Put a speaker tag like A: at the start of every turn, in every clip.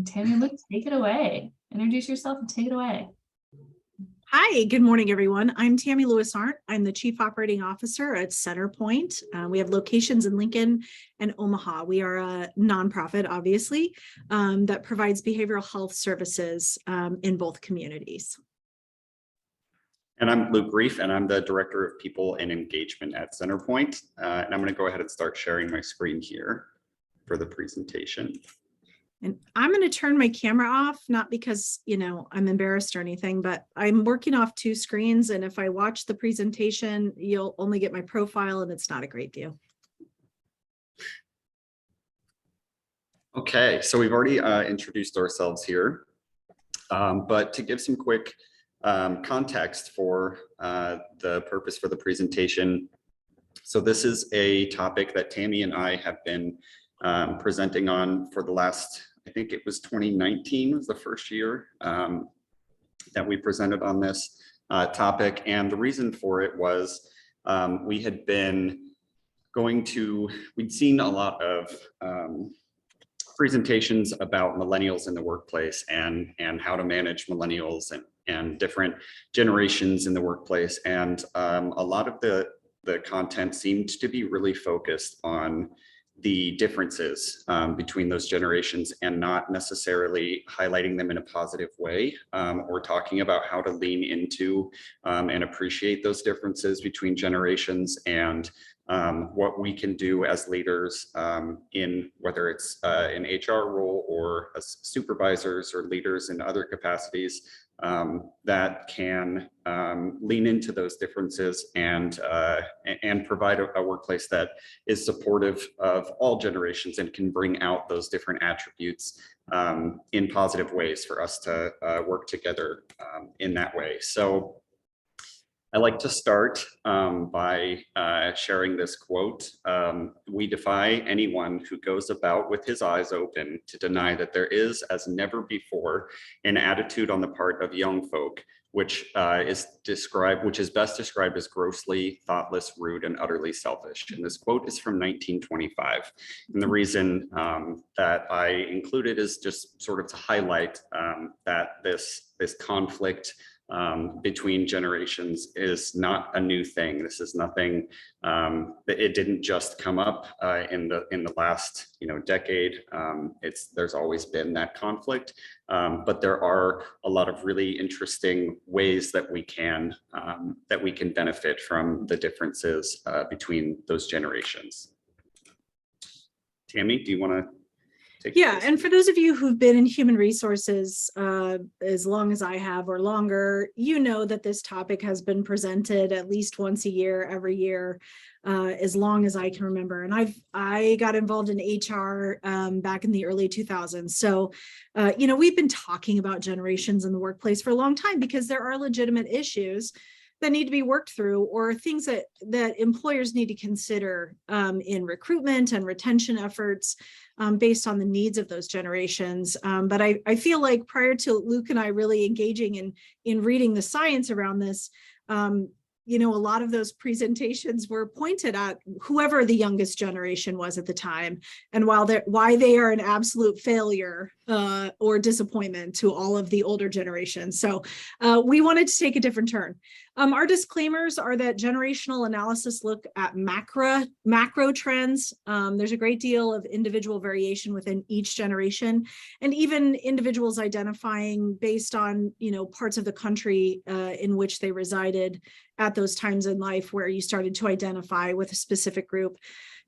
A: And Tammy and Luke, take it away. Introduce yourself and take it away.
B: Hi, good morning, everyone. I'm Tammy Lewis-Arndt. I'm the Chief Operating Officer at Centerpoint. We have locations in Lincoln and Omaha. We are a nonprofit, obviously, that provides behavioral health services in both communities.
C: And I'm Luke Reef, and I'm the Director of People and Engagement at Centerpoint. And I'm going to go ahead and start sharing my screen here for the presentation.
B: And I'm going to turn my camera off, not because, I'm embarrassed or anything, but I'm working off two screens. And if I watch the presentation, you'll only get my profile, and it's not a great view.
C: Okay, so we've already introduced ourselves here, but to give some quick context for the purpose for the presentation. So this is a topic that Tammy and I have been presenting on for the last, I think it was 2019 was the first year that we presented on this topic. And the reason for it was we had been we'd seen a lot of presentations about millennials in the workplace and how to manage millennials and different generations in the workplace. And a lot of the content seemed to be really focused on the differences between those generations and not necessarily highlighting them in a positive way or talking about how to lean into and appreciate those differences between generations and what we can do as leaders in whether it's an HR role or as supervisors or leaders in other capacities that can lean into those differences and provide a workplace that is supportive of all generations and can bring out those different attributes in positive ways for us to work together in that way. So I like to start by sharing this quote. We defy anyone who goes about with his eyes open to deny that there is, as never before, an attitude on the part of young folk, which is best described as grossly thoughtless, rude, and utterly selfish. And this quote is from 1925. And the reason that I include it is just sort of to highlight that this conflict between generations is not a new thing. This is nothing that it didn't just come up in the last decade. There's always been that conflict, but there are a lot of really interesting ways that we can benefit from the differences between those generations. Tammy, do you want to?
B: Yeah, and for those of you who've been in human resources as long as I have or longer, you know that this topic has been presented at least once a year, every year, as long as I can remember. And I got involved in HR back in the early 2000s. So, we've been talking about generations in the workplace for a long time because there are legitimate issues that need to be worked through or things that employers need to consider in recruitment and retention efforts based on the needs of those generations. But I feel like prior to Luke and I really engaging in reading the science around this, a lot of those presentations were pointed at whoever the youngest generation was at the time and why they are an absolute failure or disappointment to all of the older generations. So we wanted to take a different turn. Our disclaimers are that generational analysis look at macro trends. There's a great deal of individual variation within each generation, and even individuals identifying based on parts of the country in which they resided at those times in life where you started to identify with a specific group.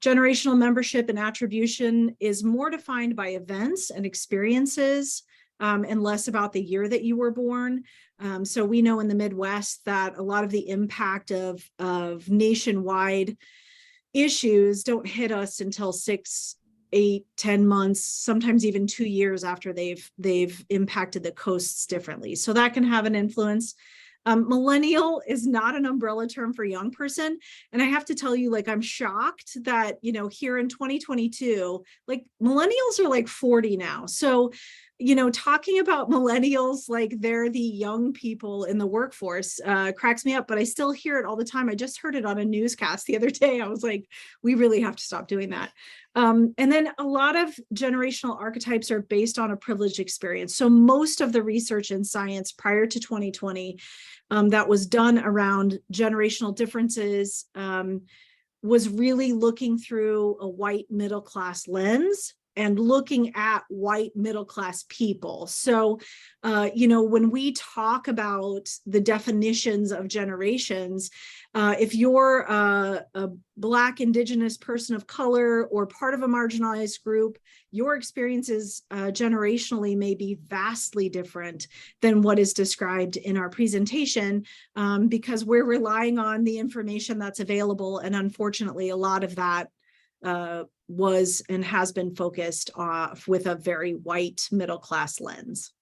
B: Generational membership and attribution is more defined by events and experiences and less about the year that you were born. So we know in the Midwest that a lot of the impact of nationwide issues don't hit us until 6, 8, 10 months, sometimes even 2 years after they've impacted the coasts differently. So that can have an influence. Millennial is not an umbrella term for young person. And I have to tell you, I'm shocked that, here in 2022, millennials are 40 now. So talking about millennials like they're the young people in the workforce cracks me up, but I still hear it all the time. I just heard it on a newscast the other day. I was like, we really have to stop doing that. And then a lot of generational archetypes are based on a privileged experience. So most of the research in science prior to 2020 that was done around generational differences was really looking through a white middle class lens and looking at white middle class people. So, when we talk about the definitions of generations, if you're a Black, Indigenous person of color or part of a marginalized group, your experiences generationally may be vastly different than what is described in our presentation because we're relying on the information that's available. And unfortunately, a lot of that was and has been focused off with a very white middle class lens.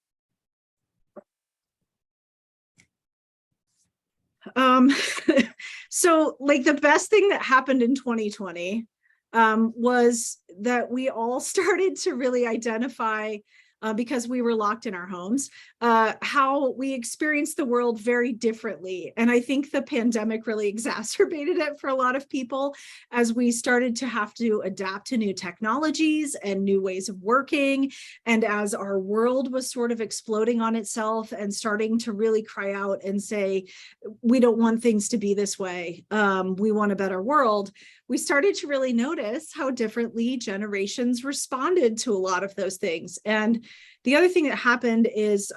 B: So like the best thing that happened in 2020 was that we all started to really identify because we were locked in our homes, how we experienced the world very differently. And I think the pandemic really exacerbated it for a lot of people as we started to have to adapt to new technologies and new ways of working. And as our world was sort of exploding on itself and starting to really cry out and say, we don't want things to be this way. We want a better world. We started to really notice how differently generations responded to a lot of those things. And the other thing that happened is,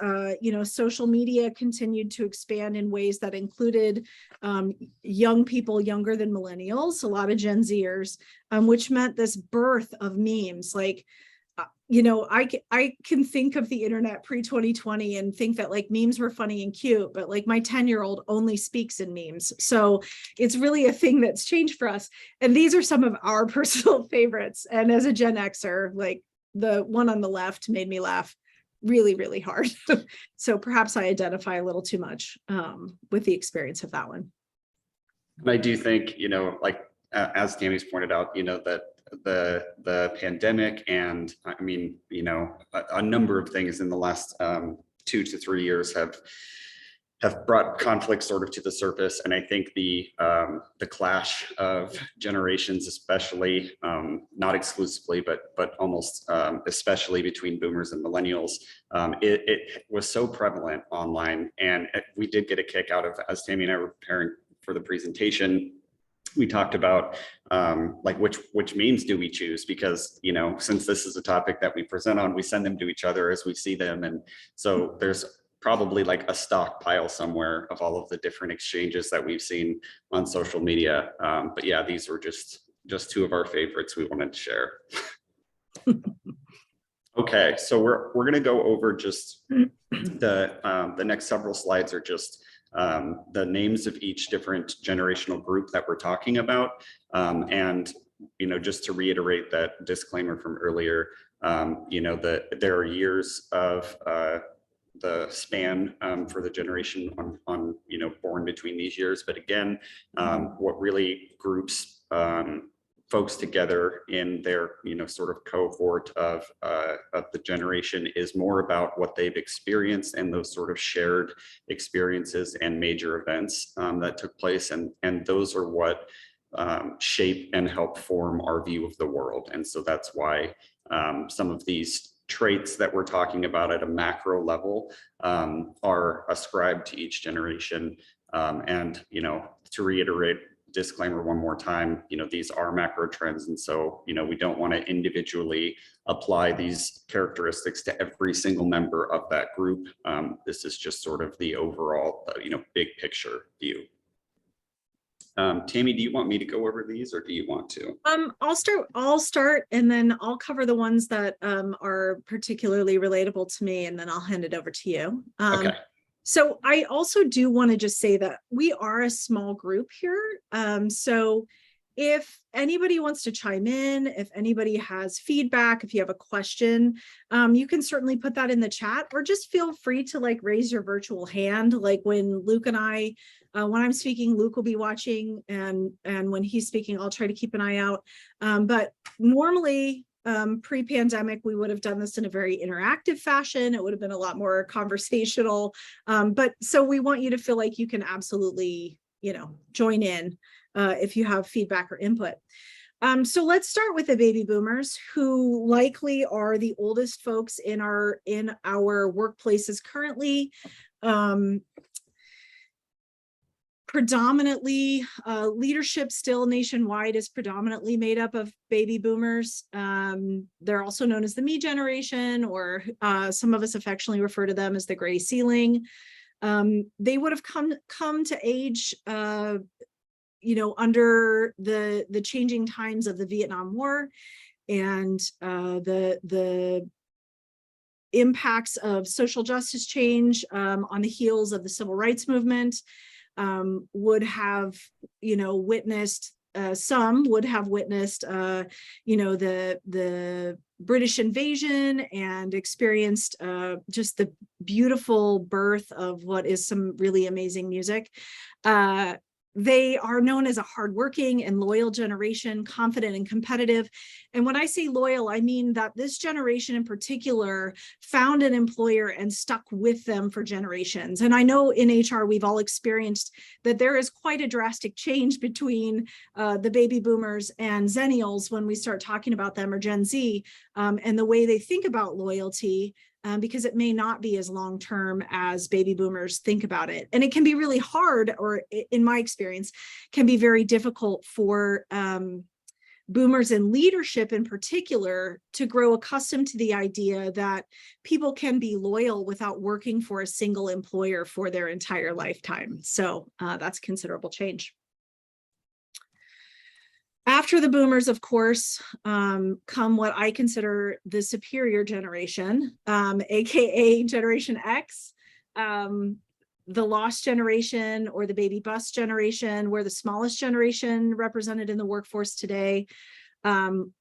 B: social media continued to expand in ways that included young people younger than millennials, a lot of Gen Zers, which meant this birth of memes. Like, I can think of the internet pre-2020 and think that like memes were funny and cute, but like my 10-year-old only speaks in memes. So it's really a thing that's changed for us. And these are some of our personal favorites. And as a Gen Xer, like the one on the left made me laugh really, really hard. So perhaps I identify a little too much with the experience of that one.
C: And I do think, as Tammy's pointed out, that the pandemic and I mean, a number of things in the last 2 to 3 years have brought conflict sort of to the surface. And I think the clash of generations, especially not exclusively, but almost especially between boomers and millennials, it was so prevalent online. And we did get a kick out of, as Tammy and I were preparing for the presentation, we talked about like which memes do we choose, because since this is a topic that we present on, we send them to each other as we see them, and so there's probably like a stockpile somewhere of all of the different exchanges that we've seen on social media. But yeah, these were just two of our favorites we wanted to share. Okay, so we're going to go over just the next several slides are just the names of each different generational group that we're talking about. And, just to reiterate that disclaimer from earlier, there are years of the span for the generation on born between these years. But again, what really groups folks together in their sort of cohort of the generation is more about what they've experienced and those sort of shared experiences and major events that took place, and those are what shape and help form our view of the world. And so that's why some of these traits that we're talking about at a macro level are ascribed to each generation. And to reiterate, disclaimer one more time, these are macro trends, and so we don't want to individually apply these characteristics to every single member of that group. This is just sort of the overall big picture view. Tammy, do you want me to go over these, or do you want to?
B: I'll start and then I'll cover the ones that are particularly relatable to me, and then I'll hand it over to you.
C: Okay.
B: So I also do want to just say that we are a small group here. So if anybody wants to chime in, if anybody has feedback, if you have a question, you can certainly put that in the chat, or just feel free to like raise your virtual hand. Like when Luke and I, when I'm speaking, Luke will be watching, and when he's speaking, I'll try to keep an eye out. But normally pre-pandemic, we would have done this in a very interactive fashion. It would have been a lot more conversational. But so we want you to feel like you can absolutely, join in if you have feedback or input. So let's start with the baby boomers, who likely are the oldest folks in our workplaces currently. Predominantly, leadership still nationwide is predominantly made up of baby boomers. They're also known as the me generation, or some of us affectionately refer to them as the gray ceiling. They would have come to age, under the changing times of the Vietnam War and the impacts of social justice change on the heels of the civil rights movement. Would have, witnessed, some would have witnessed, the British invasion and experienced just the beautiful birth of what is some really amazing music. They are known as a hardworking and loyal generation, confident and competitive. And when I say loyal, I mean that this generation in particular found an employer and stuck with them for generations. And I know in HR, we've all experienced that there is quite a drastic change between the baby boomers and Zennials when we start talking about them, or Gen Z, and the way they think about loyalty. Because it may not be as long-term as baby boomers think about it. And it can be really hard, or in my experience, can be very difficult for boomers in leadership in particular to grow accustomed to the idea that people can be loyal without working for a single employer for their entire lifetime. So that's considerable change. After the boomers, of course, come what I consider the superior generation, AKA Generation X, the lost generation, or the baby bust generation. We're the smallest generation represented in the workforce today.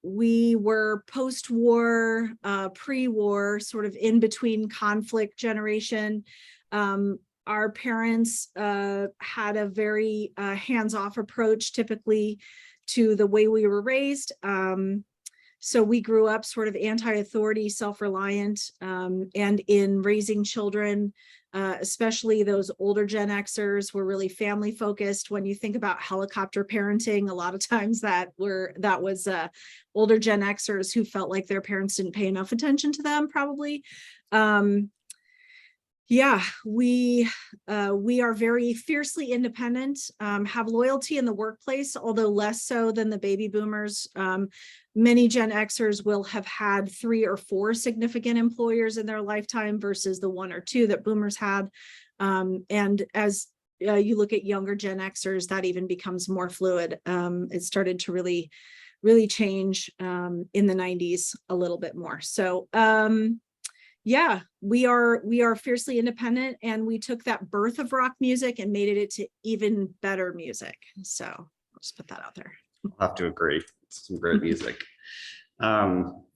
B: We were post-war, pre-war, sort of in between conflict generation. Our parents had a very hands-off approach, typically, to the way we were raised. So we grew up sort of anti-authority, self-reliant, and in raising children, especially those older Gen Xers, were really family focused. When you think about helicopter parenting, a lot of times that was older Gen Xers who felt like their parents didn't pay enough attention to them, probably. Yeah, we are very fiercely independent, have loyalty in the workplace, although less so than the baby boomers. Many Gen Xers will have had 3 or 4 significant employers in their lifetime versus the 1 or 2 that boomers had. And as you look at younger Gen Xers, that even becomes more fluid. It started to really change in the 90s a little bit more. So yeah, we are fiercely independent, and we took that birth of rock music and made it to even better music. So I'll just put that out there.
C: I'll have to agree. It's some great music.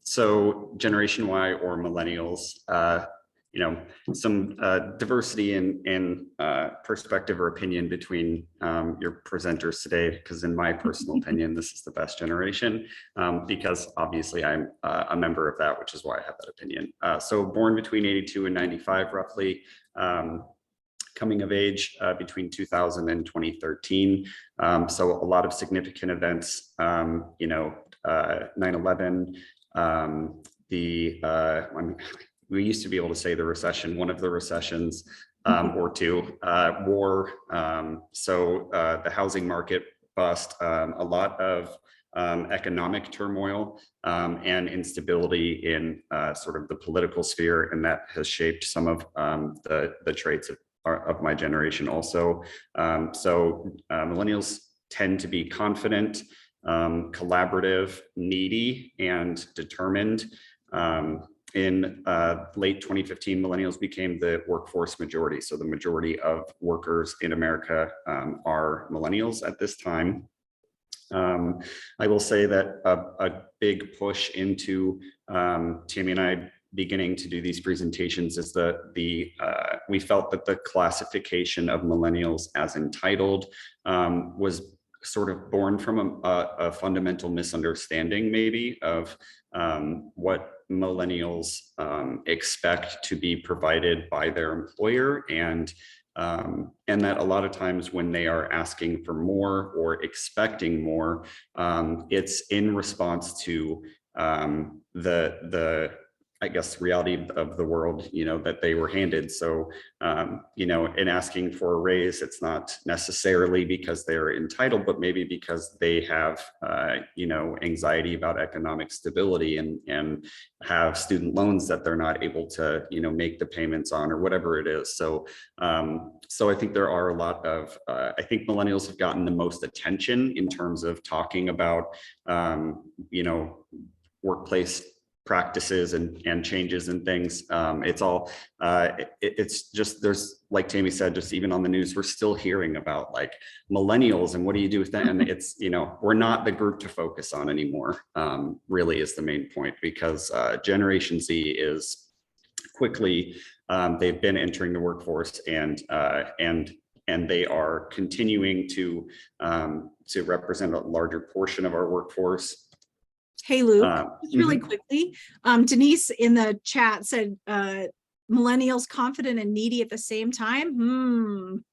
C: So Generation Y, or millennials, some diversity in perspective or opinion between your presenters today, because in my personal opinion, this is the best generation, because obviously I'm a member of that, which is why I have that opinion. So born between 82 and 95, roughly, coming of age between 2000 and 2013. So a lot of significant events, 9/11, we used to be able to say the recession, one of the recessions, or 2, war. So the housing market bust, a lot of economic turmoil and instability in sort of the political sphere, and that has shaped some of the traits of my generation also. So millennials tend to be confident, collaborative, needy, and determined. In late 2015, millennials became the workforce majority. So the majority of workers in America are millennials at this time. I will say that a big push into Tammy and I beginning to do these presentations is we felt that the classification of millennials as entitled was sort of born from a fundamental misunderstanding maybe of what millennials expect to be provided by their employer, and that a lot of times when they are asking for more or expecting more, it's in response to the I guess reality of the world, that they were handed. So, in asking for a raise, it's not necessarily because they're entitled, but maybe because they have, anxiety about economic stability and have student loans that they're not able to, make the payments on, or whatever it is. So, I think there are a lot of, I think millennials have gotten the most attention in terms of talking about, workplace practices and changes and things. It's all, it's just, there's, like Tammy said, just even on the news, we're still hearing about like millennials and what do you do with that? And it's, we're not the group to focus on anymore, really is the main point, because Generation Z is quickly, they've been entering the workforce, and they are continuing to represent a larger portion of our workforce.
B: Hey, Luke, just really quickly, Denise in the chat said, millennials confident and needy at the same time.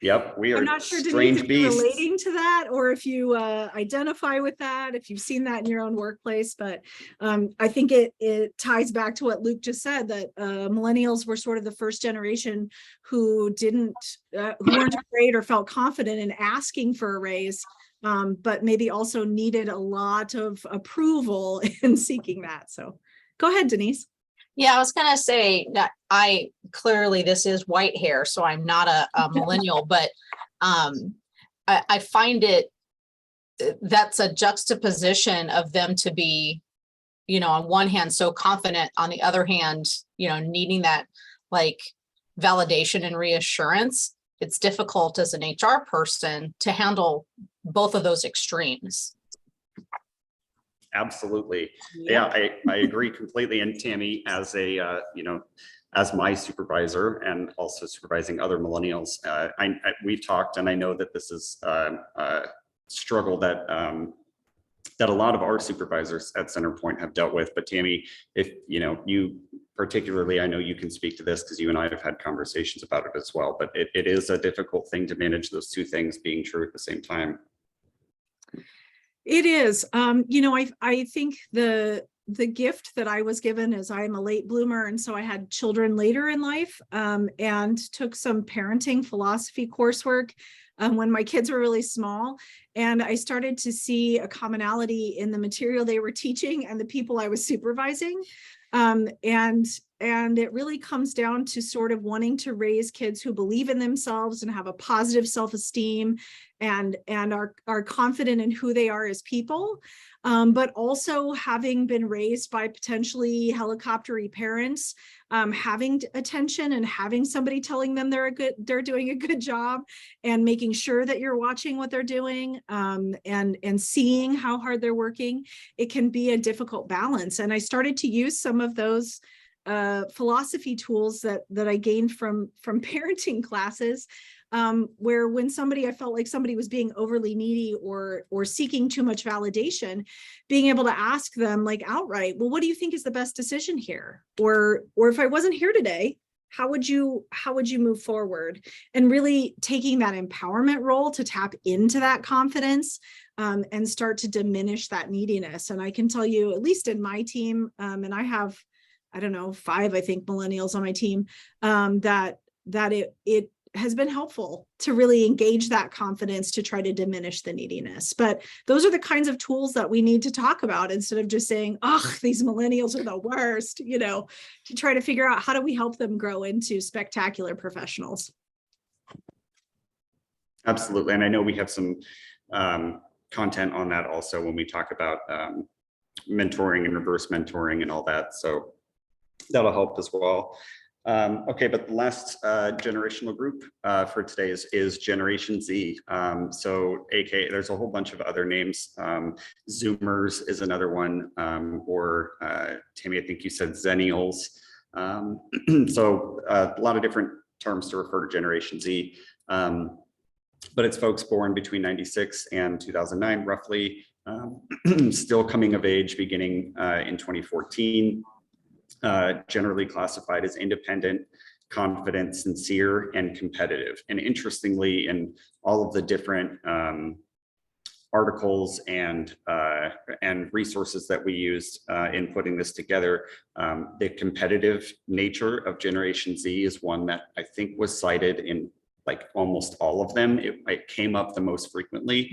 C: Yep, we are.
B: I'm not sure,
C: strange
B: Denise, if you're
C: beasts.
B: relating to that, or if you identify with that, if you've seen that in your own workplace. But I think it ties back to what Luke just said, that millennials were sort of the first generation who weren't afraid or felt confident in asking for a raise. But maybe also needed a lot of approval in seeking that. So go ahead, Denise.
D: Yeah, I was going to say that clearly this is white hair, so I'm not a millennial, but I find that's a juxtaposition of them to be, on one hand, so confident, on the other hand, needing that like validation and reassurance. It's difficult as an HR person to handle both of those extremes.
C: Absolutely. Yeah, I agree completely. And Tammy, as a, as my supervisor and also supervising other millennials, we've talked, and I know that this is a struggle that that a lot of our supervisors at Centerpoint have dealt with. But Tammy, if you particularly, I know you can speak to this because you and I have had conversations about it as well, but it is a difficult thing to manage those two things being true at the same time.
B: It is. I think the gift that I was given is I'm a late bloomer, and so I had children later in life, and took some parenting philosophy coursework when my kids were really small, and I started to see a commonality in the material they were teaching and the people I was supervising. And it really comes down to sort of wanting to raise kids who believe in themselves and have a positive self-esteem and are confident in who they are as people, but also having been raised by potentially helicoptery parents, having attention and having somebody telling them they're doing a good job, and making sure that you're watching what they're doing, and seeing how hard they're working. It can be a difficult balance. And I started to use some of those philosophy tools that I gained from parenting classes, where when I felt like somebody was being overly needy or seeking too much validation, being able to ask them like outright, well, what do you think is the best decision here? Or if I wasn't here today, how would you move forward? And really taking that empowerment role to tap into that confidence, and start to diminish that neediness. And I can tell you, at least in my team, and I have, I don't know, 5, I think, millennials on my team, that it has been helpful to really engage that confidence to try to diminish the neediness. But those are the kinds of tools that we need to talk about, instead of just saying, oh, these millennials are the worst, to try to figure out how do we help them grow into spectacular professionals.
C: Absolutely. And I know we have some content on that also when we talk about mentoring and reverse mentoring and all that. So that'll help as well. Okay, but the last generational group for today is Generation Z. So AKA, there's a whole bunch of other names. Zoomers is another one, or Tammy, I think you said Zennials. So a lot of different terms to refer to Generation Z. but it's folks born between 96 and 2009, roughly, still coming of age beginning in 2014, generally classified as independent, confident, sincere, and competitive. And interestingly, in all of the different articles and resources that we used in putting this together, the competitive nature of Generation Z is one that I think was cited in like almost all of them. It came up the most frequently,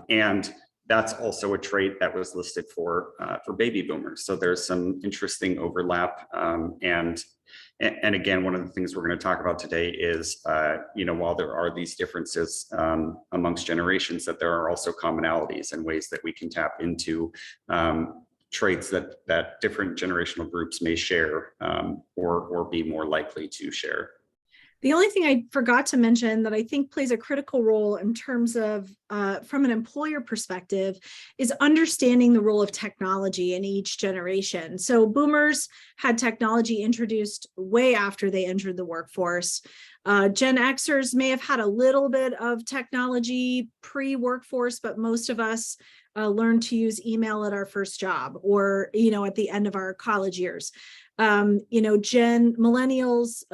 C: and that's also a trait that was listed for baby boomers. So there's some interesting overlap, and again, one of the things we're going to talk about today is, while there are these differences amongst generations, that there are also commonalities and ways that we can tap into traits that different generational groups may share or be more likely to share.
B: The only thing I forgot to mention that I think plays a critical role in terms of, from an employer perspective, is understanding the role of technology in each generation. So boomers had technology introduced way after they entered the workforce. Gen Xers may have had a little bit of technology pre-workforce, but most of us learned to use email at our first job or, at the end of our college years. Millennials,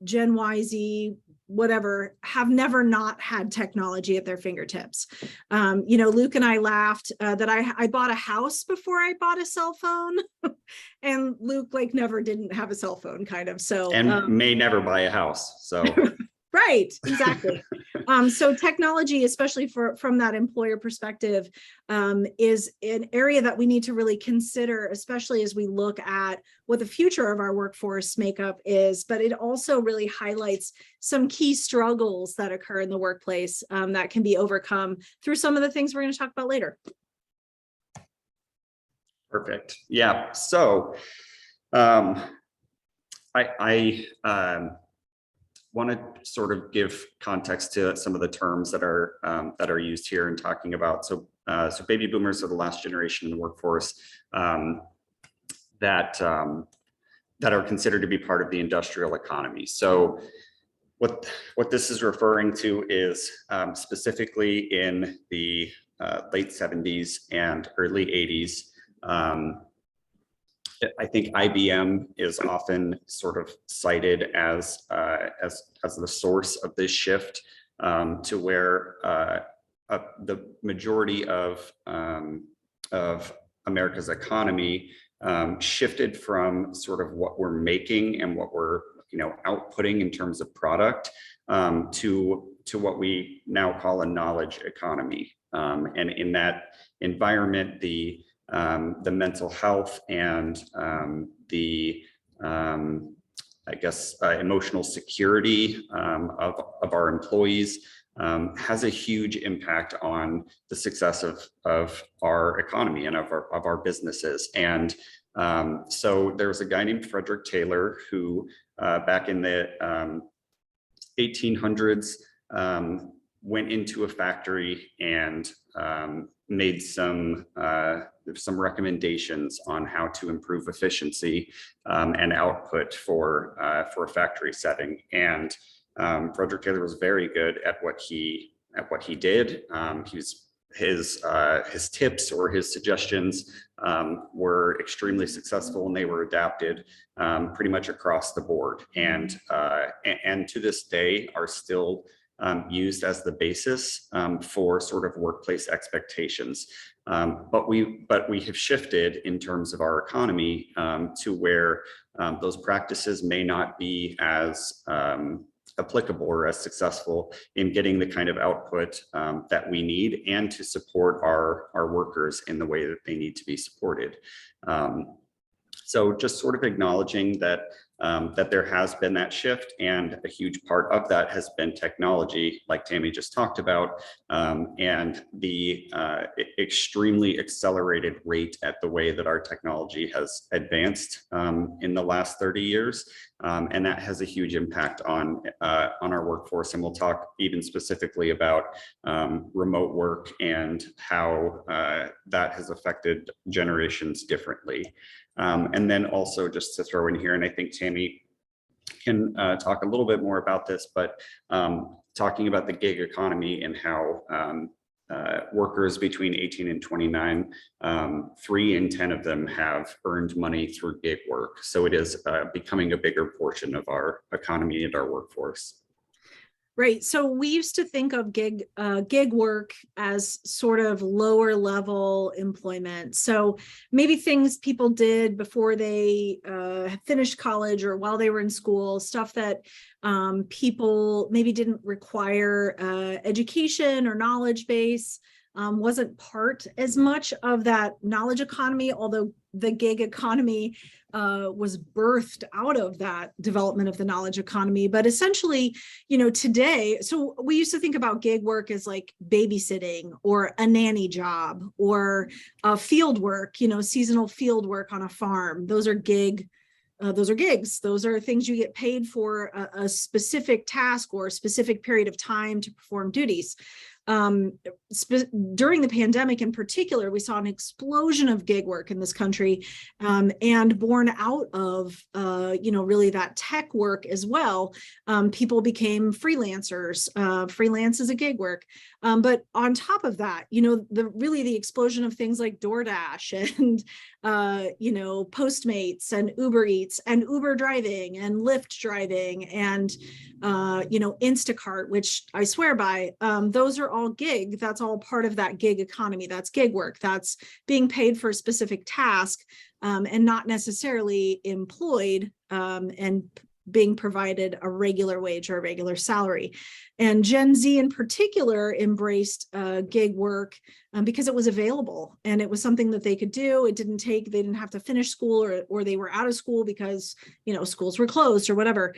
B: Gen Y, Z, whatever, have never not had technology at their fingertips. Luke and I laughed that I bought a house before I bought a cell phone, and Luke never didn't have a cell phone, kind of. So
C: and may never buy a house. So
B: right, exactly. So technology, especially from that employer perspective, is an area that we need to really consider, especially as we look at what the future of our workforce makeup is. But it also really highlights some key struggles that occur in the workplace that can be overcome through some of the things we're going to talk about later.
C: Perfect. Yeah. So I want to sort of give context to some of the terms that are used here in talking about. So baby boomers are the last generation in the workforce that are considered to be part of the industrial economy. So what this is referring to is specifically in the late 70s and early 80s. I think IBM is often sort of cited as the source of this shift to where the majority of America's economy shifted from sort of what we're making and what we're outputting in terms of product to what we now call a knowledge economy. And in that environment, the mental health and emotional security of our employees has a huge impact on the success of our economy and of our businesses. And so there was a guy named Frederick Taylor who back in the 1800s went into a factory and made some recommendations on how to improve efficiency and output for a factory setting. And Frederick Taylor was very good at what he did. His tips or his suggestions were extremely successful, and they were adapted pretty much across the board. And to this day are still used as the basis for sort of workplace expectations. But we have shifted in terms of our economy to where those practices may not be as applicable or as successful in getting the kind of output that we need and to support our workers in the way that they need to be supported. So just sort of acknowledging that there has been that shift, and a huge part of that has been technology, like Tammy just talked about, and the extremely accelerated rate at the way that our technology has advanced in the last 30 years. And that has a huge impact on our workforce. And we'll talk even specifically about remote work and how that has affected generations differently. And then also just to throw in here, and I think Tammy can talk a little bit more about this, but talking about the gig economy and how workers between 18 and 29, 3 in 10 of them have earned money through gig work. So it is becoming a bigger portion of our economy and our workforce.
B: Right. So we used to think of gig work as sort of lower level employment. So maybe things people did before they finished college or while they were in school, stuff that people maybe didn't require education or knowledge base, wasn't part as much of that knowledge economy, although the gig economy was birthed out of that development of the knowledge economy. But essentially, you know, today, so we used to think about gig work as like babysitting or a nanny job or field work, you know, seasonal field work on a farm. Those are gigs. Those are things you get paid for a specific task or a specific period of time to perform duties. During the pandemic in particular, we saw an explosion of gig work in this country, and born out of, you know, really that tech work as well. People became freelancers. Freelance is a gig work. But on top of that, you know, the explosion of things like DoorDash and, you know, Postmates and Uber Eats and Uber driving and Lyft driving and, you know, Instacart, which I swear by, those are all gig. That's all part of that gig economy. That's gig work. That's being paid for a specific task, and not necessarily employed, and being provided a regular wage or a regular salary. And Gen Z in particular embraced gig work because it was available and it was something that they could do. They didn't have to finish school, or they were out of school because, you know, schools were closed or whatever.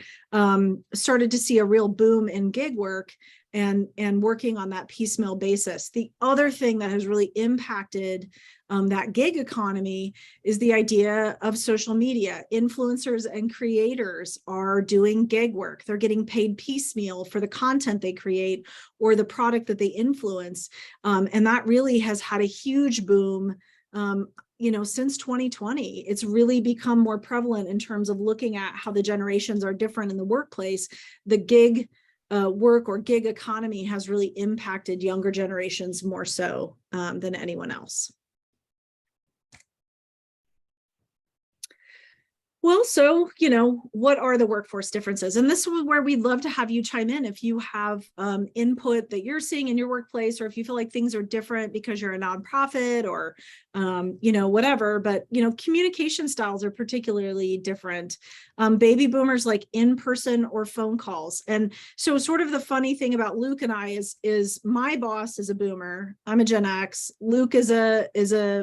B: Started to see a real boom in gig work and working on that piecemeal basis. The other thing that has really impacted that gig economy is the idea of social media. Influencers and creators are doing gig work. They're getting paid piecemeal for the content they create or the product that they influence. And that really has had a huge boom, you know, since 2020. It's really become more prevalent in terms of looking at how the generations are different in the workplace. The gig work or gig economy has really impacted younger generations more so than anyone else. Well, so, you know, what are the workforce differences? And this is where we'd love to have you chime in if you have input that you're seeing in your workplace, or if you feel like things are different because you're a nonprofit or, you know, whatever. But, you know, communication styles are particularly different. Baby boomers like in-person or phone calls. And so sort of the funny thing about Luke and I is my boss is a boomer. I'm a Gen X. Luke is a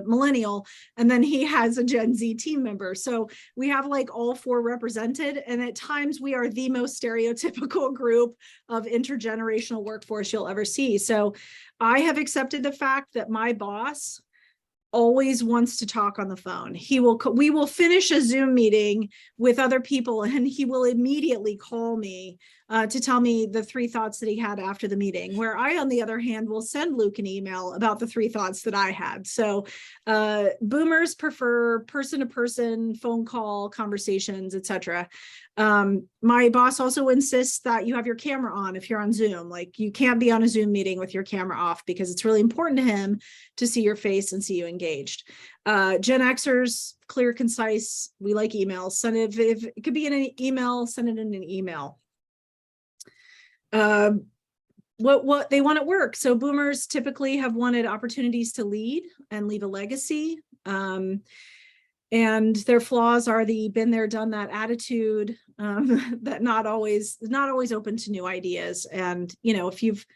B: millennial, and then he has a Gen Z team member. So we have like all 4 represented, and at times we are the most stereotypical group of intergenerational workforce you'll ever see. So I have accepted the fact that my boss always wants to talk on the phone. We will finish a Zoom meeting with other people, and he will immediately call me to tell me the 3 thoughts that he had after the meeting, where I, on the other hand, will send Luke an email about the 3 thoughts that I had. So boomers prefer person-to-person phone call conversations, etc. My boss also insists that you have your camera on if you're on Zoom. Like, you can't be on a Zoom meeting with your camera off, because it's really important to him to see your face and see you engaged. Gen Xers, clear, concise. We like emails. Send it, if it could be in an email, send it in an email. What they want at work. So boomers typically have wanted opportunities to lead and leave a legacy. And their flaws are the been there, done that attitude, that not always open to new ideas. And, you know, if you've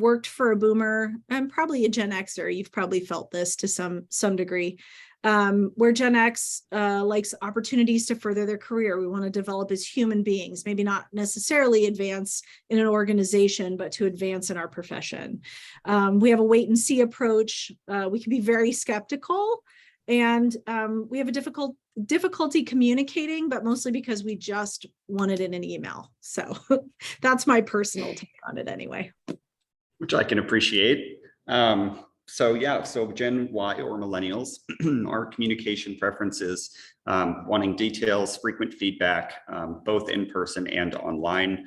B: worked for a boomer and probably a Gen Xer, you've probably felt this to some degree, where Gen X likes opportunities to further their career. We want to develop as human beings, maybe not necessarily advance in an organization, but to advance in our profession. We have a wait and see approach. We can be very skeptical. And we have a difficulty communicating, but mostly because we just want it in an email. So that's my personal take on it anyway.
C: Which I can appreciate. So yeah, so Gen Y or millennials, our communication preferences, wanting details, frequent feedback, both in person and online.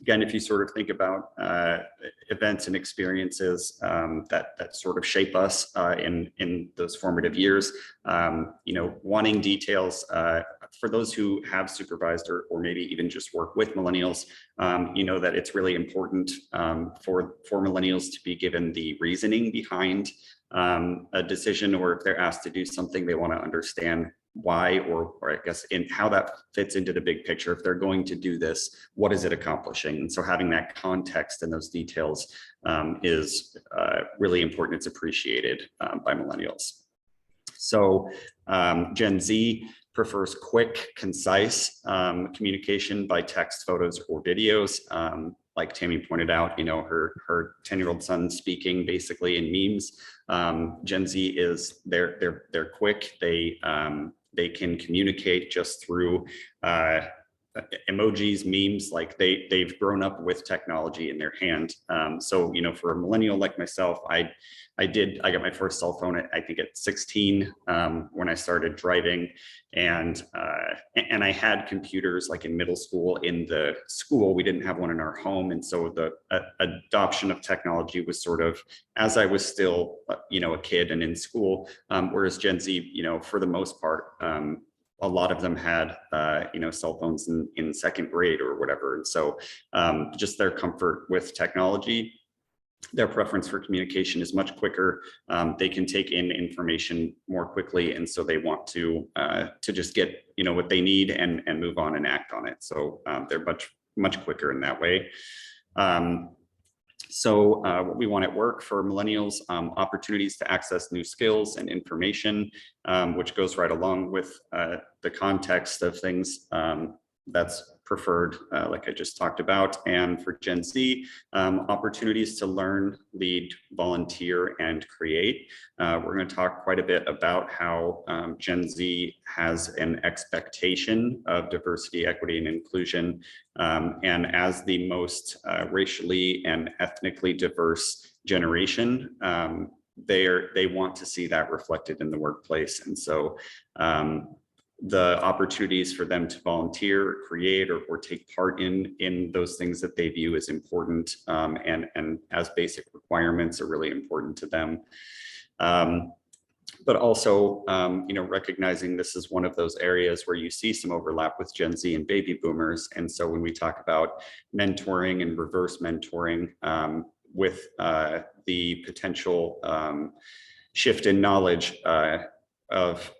C: Again, if you sort of think about events and experiences that sort of shape us in those formative years, wanting details for those who have supervised or maybe even just work with millennials, that it's really important for millennials to be given the reasoning behind a decision, or if they're asked to do something, they want to understand why, or I guess in how that fits into the big picture. If they're going to do this, what is it accomplishing? And so having that context and those details is really important. It's appreciated by millennials. So Gen Z prefers quick, concise communication by text, photos, or videos. Like Tammy pointed out, her 10-year-old son speaking basically in memes. Gen Z is they're quick. They can communicate just through emojis, memes, like they've grown up with technology in their hand. So, for a millennial like myself, I got my first cell phone I think at 16 when I started driving, and I had computers like in middle school. In the school, we didn't have one in our home, and so the adoption of technology was sort of as I was still a kid and in school, whereas Gen Z, for the most part, a lot of them had cell phones in second grade or whatever, and so just their comfort with technology. Their preference for communication is much quicker. They can take in information more quickly, and so they want to just get what they need and move on and act on it. So they're much quicker in that way. So what we want at work for millennials, opportunities to access new skills and information, which goes right along with the context of things that's preferred, like I just talked about. And for Gen Z, opportunities to learn, lead, volunteer, and create. We're going to talk quite a bit about how Gen Z has an expectation of diversity, equity, and inclusion. And as the most racially and ethnically diverse generation, they want to see that reflected in the workplace. And so the opportunities for them to volunteer, create, or take part in those things that they view as important and as basic requirements are really important to them. But also, recognizing this is one of those areas where you see some overlap with Gen Z and baby boomers. And so when we talk about mentoring and reverse mentoring with the potential shift in knowledge of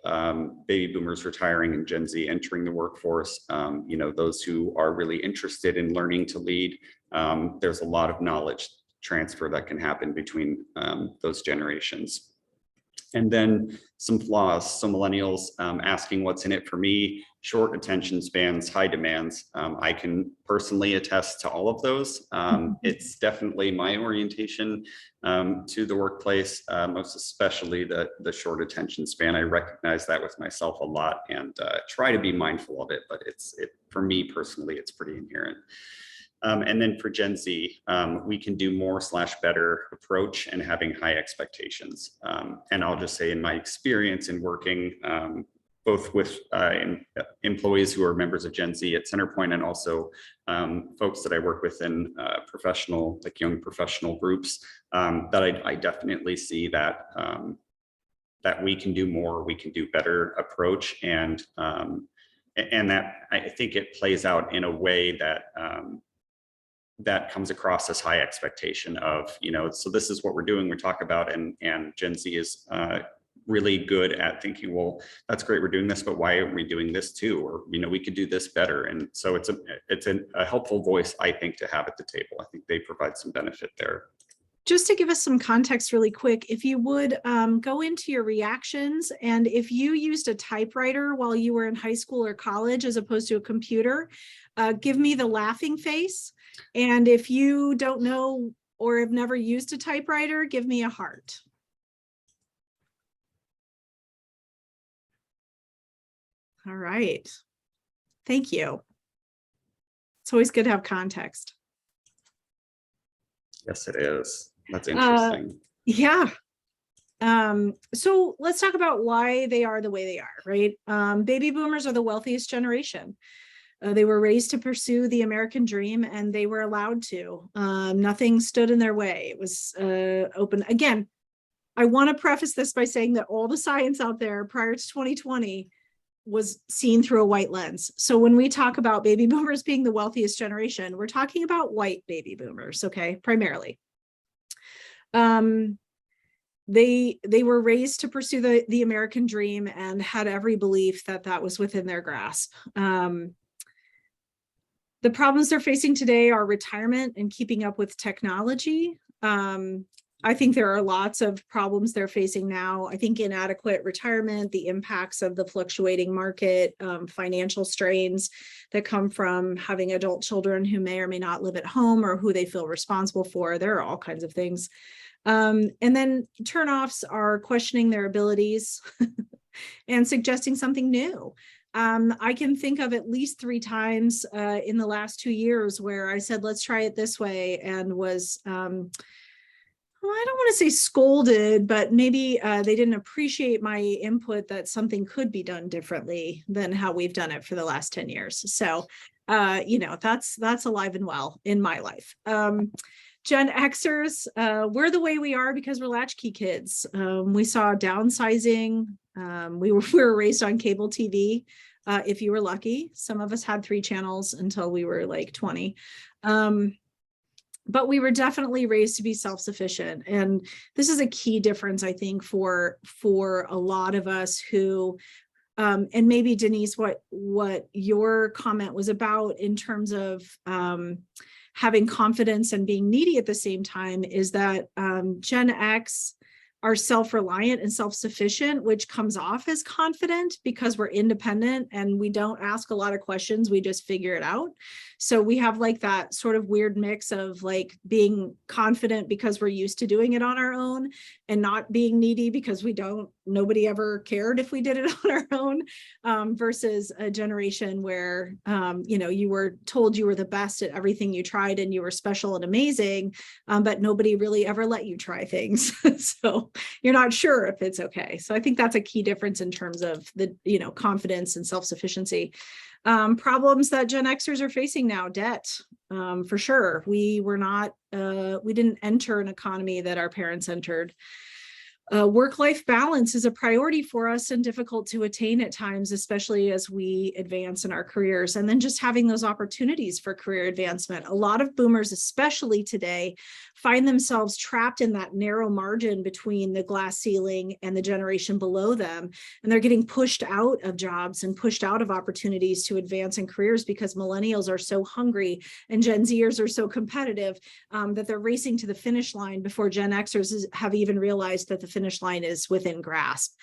C: baby boomers retiring and Gen Z entering the workforce, those who are really interested in learning to lead, there's a lot of knowledge transfer that can happen between those generations. And then some flaws. So millennials asking what's in it for me, short attention spans, high demands. I can personally attest to all of those. It's definitely my orientation to the workplace, most especially the short attention span. I recognize that with myself a lot and try to be mindful of it, but for me personally, it's pretty inherent. And then for Gen Z, we can do more / better approach and having high expectations. And I'll just say in my experience in working both with employees who are members of Gen Z at Centerpoint and also folks that I work with in young professional groups, that I definitely see that we can do more, we can do better approach. And that I think it plays out in a way that that comes across as high expectation of, so this is what we're doing, we talk about, and Gen Z is really good at thinking, well, that's great, we're doing this, but why aren't we doing this too? Or, we could do this better. And so it's a helpful voice, I think, to have at the table. I think they provide some benefit there.
B: Just to give us some context really quick, if you would go into your reactions, and if you used a typewriter while you were in high school or college as opposed to a computer, give me the laughing face. And if you don't know or have never used a typewriter, give me a heart. All right. Thank you. It's always good to have context.
C: Yes, it is. That's interesting.
B: Yeah. So let's talk about why they are the way they are, right? Baby boomers are the wealthiest generation. They were raised to pursue the American dream, and they were allowed to. Nothing stood in their way. It was open. Again, I want to preface this by saying that all the science out there prior to 2020 was seen through a white lens. So when we talk about baby boomers being the wealthiest generation, we're talking about white baby boomers, okay, primarily. They were raised to pursue the American dream and had every belief that that was within their grasp. The problems they're facing today are retirement and keeping up with technology. I think there are lots of problems they're facing now. I think inadequate retirement, the impacts of the fluctuating market, financial strains that come from having adult children who may or may not live at home or who they feel responsible for. There are all kinds of things. And then turnoffs are questioning their abilities and suggesting something new. I can think of at least 3 times in the last 2 years where I said, let's try it this way, and was, well, I don't want to say scolded, but maybe they didn't appreciate my input that something could be done differently than how we've done it for the last 10 years. So, you know, that's alive and well in my life. Gen Xers, we're the way we are because we're latchkey kids. We saw downsizing. We were raised on cable TV. If you were lucky, some of us had 3 channels until we were like 20. But we were definitely raised to be self-sufficient. And this is a key difference, I think, for a lot of us who, and maybe Denise, what your comment was about in terms of having confidence and being needy at the same time, is that Gen X are self-reliant and self-sufficient, which comes off as confident because we're independent and we don't ask a lot of questions, we just figure it out. So we have like that sort of weird mix of like being confident because we're used to doing it on our own, and not being needy because nobody ever cared if we did it on our own, versus a generation where, you know, you were told you were the best at everything you tried and you were special and amazing, but nobody really ever let you try things. So you're not sure if it's okay. So I think that's a key difference in terms of the, you know, confidence and self-sufficiency. Problems that Gen Xers are facing now, debt, for sure. We didn't enter an economy that our parents entered. Work-life balance is a priority for us and difficult to attain at times, especially as we advance in our careers. And then just having those opportunities for career advancement. A lot of boomers, especially today, find themselves trapped in that narrow margin between the glass ceiling and the generation below them. And they're getting pushed out of jobs and pushed out of opportunities to advance in careers because millennials are so hungry and Gen Zers are so competitive that they're racing to the finish line before Gen Xers have even realized that the finish line is within grasp.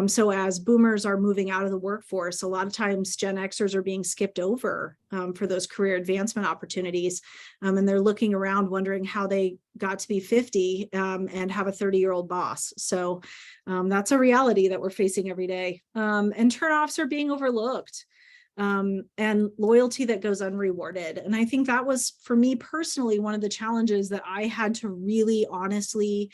B: So as boomers are moving out of the workforce, a lot of times Gen Xers are being skipped over for those career advancement opportunities. And they're looking around wondering how they got to be 50 and have a 30-year-old boss. So that's a reality that we're facing every day. And turnoffs are being overlooked. And loyalty that goes unrewarded. And I think that was, for me personally, one of the challenges that I had to really honestly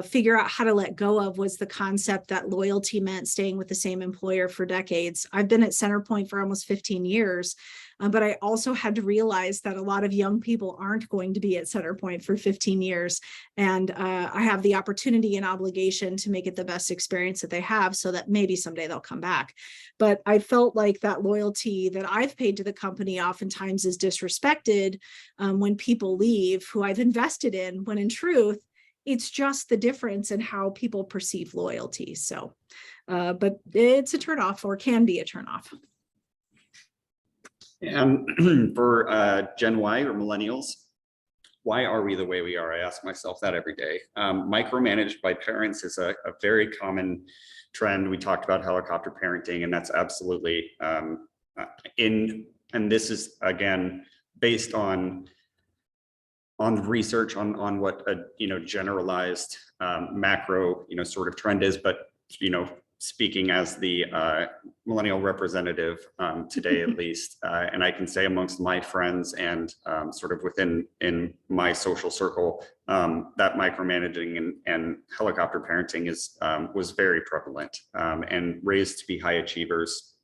B: figure out how to let go of, was the concept that loyalty meant staying with the same employer for decades. I've been at Centerpoint for almost 15 years, but I also had to realize that a lot of young people aren't going to be at Centerpoint for 15 years. And I have the opportunity and obligation to make it the best experience that they have, so that maybe someday they'll come back. But I felt like that loyalty that I've paid to the company oftentimes is disrespected when people leave who I've invested in, when in truth, it's just the difference in how people perceive loyalty. So, but it's a turnoff, or can be a turnoff.
C: And for Gen Y or millennials, why are we the way we are? I ask myself that every day. Micromanaged by parents is a very common trend. We talked about helicopter parenting, and that's absolutely and this is, again, based on research on what a generalized macro sort of trend is, but speaking as the millennial representative today, at least, and I can say amongst my friends and sort of in my social circle, that micromanaging and helicopter parenting was very prevalent and raised to be high achievers.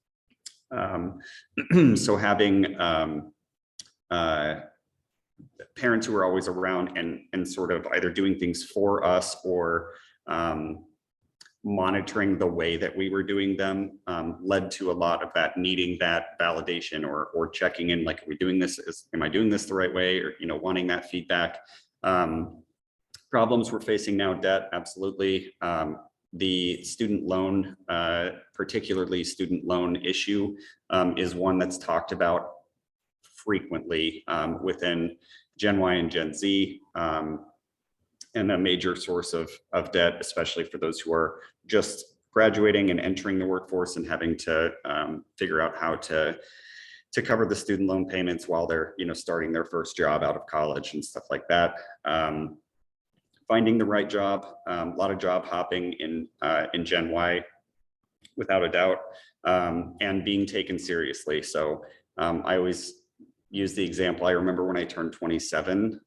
C: So having parents who are always around and sort of either doing things for us or monitoring the way that we were doing them led to a lot of that needing that validation or checking in, like, are we doing this? Am I doing this the right way? Or, wanting that feedback. Problems we're facing now, debt, absolutely. The student loan, particularly student loan issue, is one that's talked about frequently within Gen Y and Gen Z, and a major source of debt, especially for those who are just graduating and entering the workforce and having to figure out how to cover the student loan payments while they're starting their first job out of college and stuff like that. Finding the right job, a lot of job hopping in Gen Y, without a doubt, and being taken seriously. So I always use the example. I remember when I turned 27,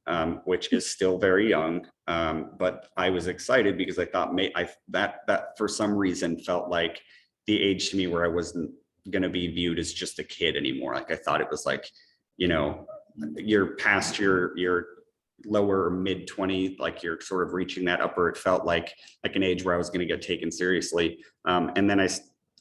C: which is still very young, but I was excited because I thought that for some reason felt like the age to me where I wasn't going to be viewed as just a kid anymore. Like I thought it was like, you're past your lower or mid 20, like you're sort of reaching that upper. It felt like an age where I was going to get taken seriously. And then I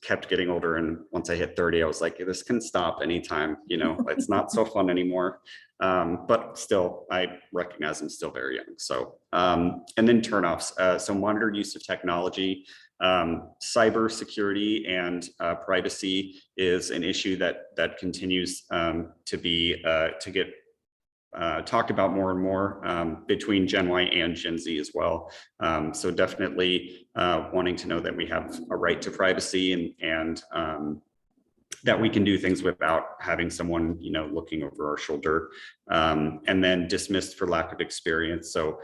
C: kept getting older, and once I hit 30, I was like, this can stop anytime. It's not so fun anymore. But still, I recognize I'm still very young. So and then turnoffs. So monitored use of technology, cyber security and privacy is an issue that continues to get talked about more and more between Gen Y and Gen Z as well. So definitely wanting to know that we have a right to privacy and that we can do things without having someone, looking over our shoulder, and then dismissed for lack of experience. So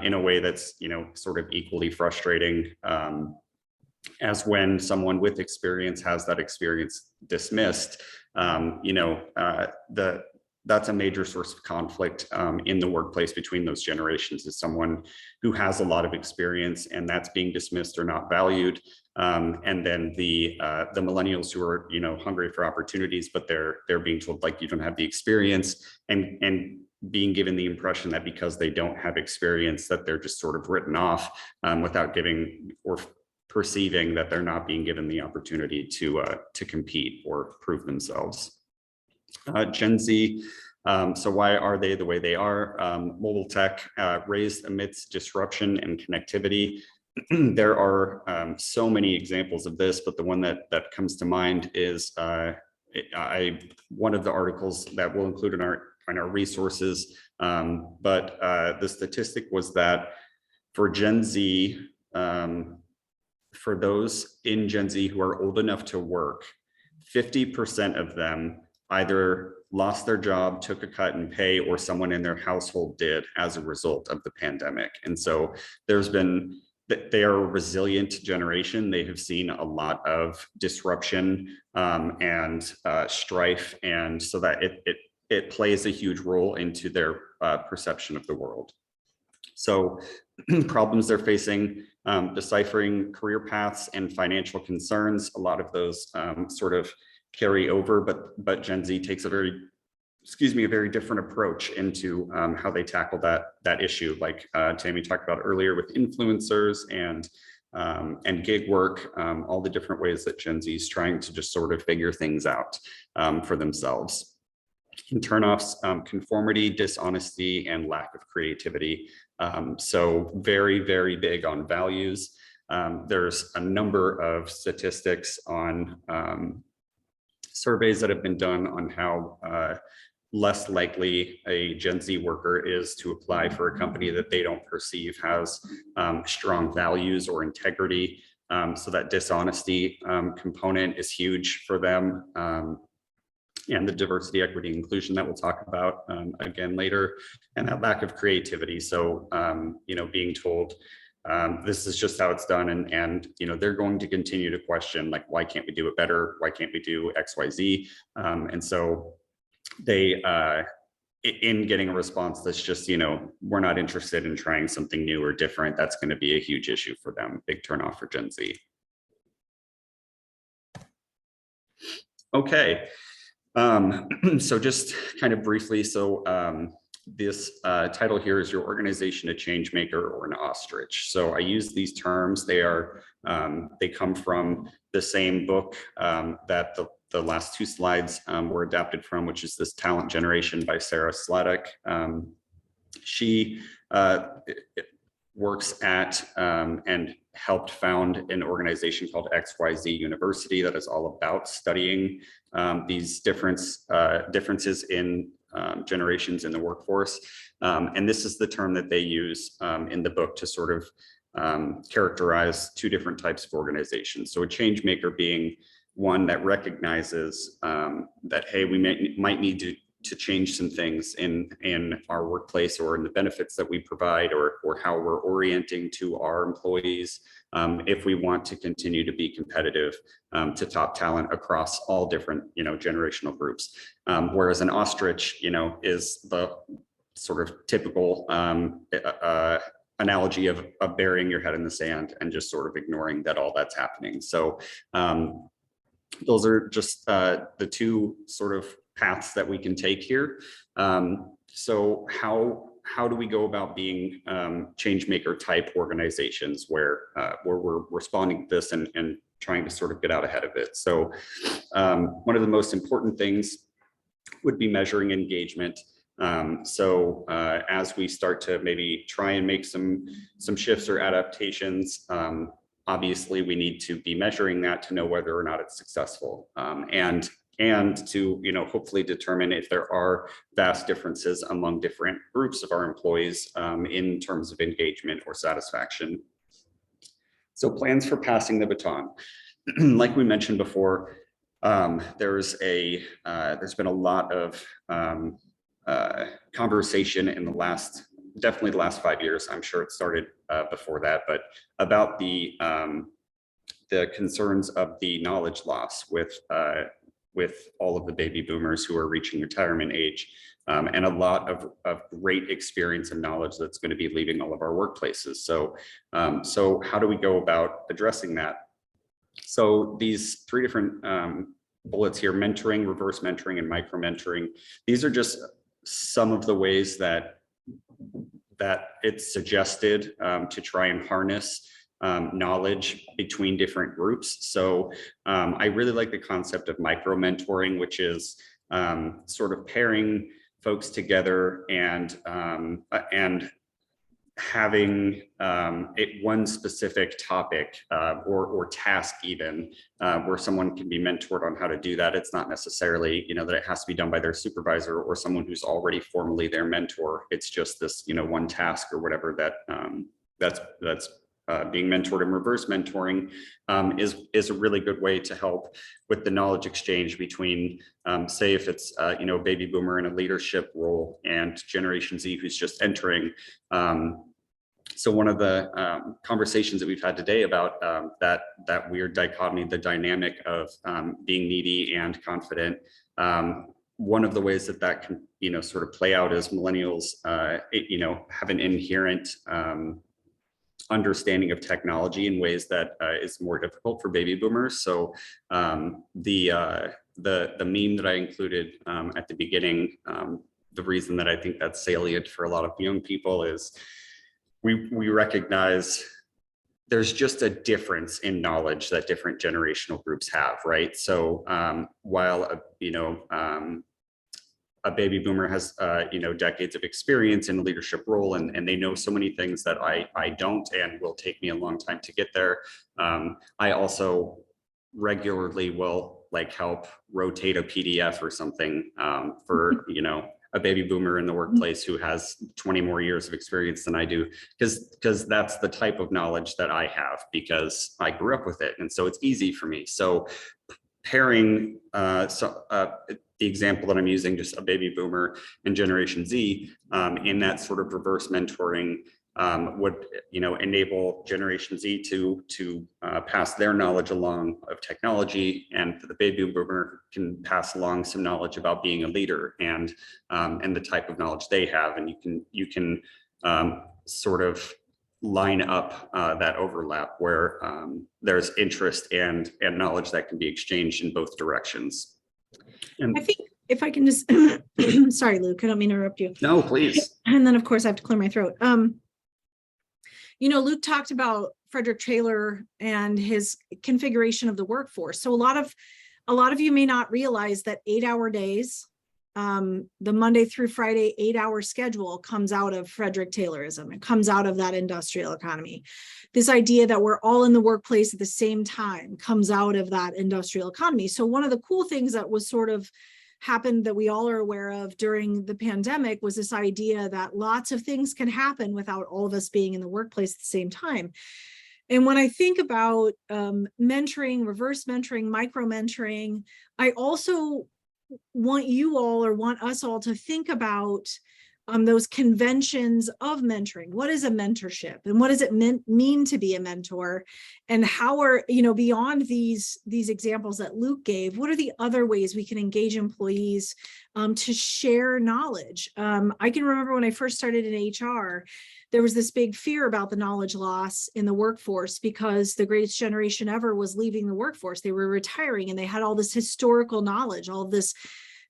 C: in a way that's, sort of equally frustrating as when someone with experience has that experience dismissed. That's a major source of conflict in the workplace between those generations, is someone who has a lot of experience and that's being dismissed or not valued. And then the millennials who are, hungry for opportunities, but they're being told, like, you don't have the experience, and being given the impression that because they don't have experience that they're just sort of written off without giving or perceiving that they're not being given the opportunity to compete or prove themselves. Gen Z, so why are they the way they are? Mobile tech raised amidst disruption and connectivity. There are so many examples of this, but the one that comes to mind is one of the articles that we'll include in our resources. But the statistic was that for Gen Z, for those in Gen Z who are old enough to work, 50% of them either lost their job, took a cut in pay, or someone in their household did as a result of the pandemic. And so they are a resilient generation. They have seen a lot of disruption and strife, and so that it plays a huge role into their perception of the world. So problems they're facing, deciphering career paths and financial concerns. A lot of those sort of carry over, but Gen Z takes a very different approach into how they tackle that issue. Like Tammy talked about earlier with influencers and gig work, all the different ways that Gen Z is trying to just sort of figure things out for themselves. In turnoffs, conformity, dishonesty, and lack of creativity. So very, very big on values. There's a number of statistics on surveys that have been done on how less likely a Gen Z worker is to apply for a company that they don't perceive has strong values or integrity. So that dishonesty component is huge for them. And the diversity, equity, inclusion that we'll talk about again later, and that lack of creativity. So, being told this is just how it's done, and they're going to continue to question, like, why can't we do it better? Why can't we do X, Y, Z? And so they in getting a response that's just, we're not interested in trying something new or different, that's going to be a huge issue for them. Big turnoff for Gen Z. Okay. So just kind of briefly, this title here is Your Organization a Change Maker or an Ostrich? So I use these terms. They come from the same book that the last two slides were adapted from, which is this Talent Generation by Sarah Sladek. She works at and helped found an organization called XYZ University that is all about studying these differences in generations in the workforce. And this is the term that they use in the book to sort of characterize two different types of organizations. So a change maker being one that recognizes that, hey, we might need to change some things in our workplace or in the benefits that we provide or how we're orienting to our employees if we want to continue to be competitive to top talent across all different, generational groups. Whereas an ostrich, is the sort of typical analogy of burying your head in the sand and just sort of ignoring that all that's happening. So those are just the two sort of paths that we can take here. So how do we go about being change maker type organizations where we're responding to this and trying to sort of get out ahead of it? So one of the most important things would be measuring engagement. As we start to maybe try and make some shifts or adaptations, obviously we need to be measuring that to know whether or not it's successful, and to hopefully determine if there are vast differences among different groups of our employees in terms of engagement or satisfaction. So plans for passing the baton. Like we mentioned before, there's been a lot of conversation in definitely the last 5 years. I'm sure it started before that, but about the concerns of the knowledge loss with all of the baby boomers who are reaching retirement age, and a lot of great experience and knowledge that's going to be leaving all of our workplaces. So how do we go about addressing that? So these three different bullets here: mentoring, reverse mentoring, and micro mentoring. These are just some of the ways that it's suggested to try and harness knowledge between different groups. So I really like the concept of micro mentoring, which is sort of pairing folks together and having one specific topic or task even where someone can be mentored on how to do that. It's not necessarily that it has to be done by their supervisor or someone who's already formally their mentor. It's just this one task or whatever that's being mentored. And reverse mentoring is a really good way to help with the knowledge exchange between, say, if it's a baby boomer in a leadership role and Generation Z who's just entering. So one of the conversations that we've had today about that weird dichotomy, the dynamic of being needy and confident. One of the ways that can sort of play out is millennials have an inherent understanding of technology in ways that is more difficult for baby boomers. So the meme that I included at the beginning, the reason that I think that's salient for a lot of young people is we recognize there's just a difference in knowledge that different generational groups have, right? So while a baby boomer has decades of experience in a leadership role and they know so many things that I don't and will take me a long time to get there. I also regularly will help rotate a PDF or something for a baby boomer in the workplace who has 20 more years of experience than I do, because that's the type of knowledge that I have because I grew up with it, and so it's easy for me. So pairing the example that I'm using, just a baby boomer and Generation Z, in that sort of reverse mentoring would, enable Generation Z to pass their knowledge along of technology, and the baby boomer can pass along some knowledge about being a leader and the type of knowledge they have, and you can sort of line up that overlap where there's interest and knowledge that can be exchanged in both directions. And
B: I think if I can just, sorry, Luke, I don't mean to interrupt you.
C: no, please.
B: And then of course I have to clear my throat. Luke talked about Frederick Taylor and his configuration of the workforce. So a lot of you may not realize that 8-hour days, the Monday through Friday 8-hour schedule comes out of Frederick Taylorism. It comes out of that industrial economy. This idea that we're all in the workplace at the same time comes out of that industrial economy. So one of the cool things that was sort of happened that we all are aware of during the pandemic was this idea that lots of things can happen without all of us being in the workplace at the same time. And when I think about mentoring, reverse mentoring, micro mentoring, I also want you all, or want us all, to think about those conventions of mentoring. What is a mentorship, and what does it mean to be a mentor? And how are, beyond these examples that Luke gave, what are the other ways we can engage employees to share knowledge? I can remember when I first started in HR, there was this big fear about the knowledge loss in the workforce because the greatest generation ever was leaving the workforce. They were retiring, and they had all this historical knowledge, all this,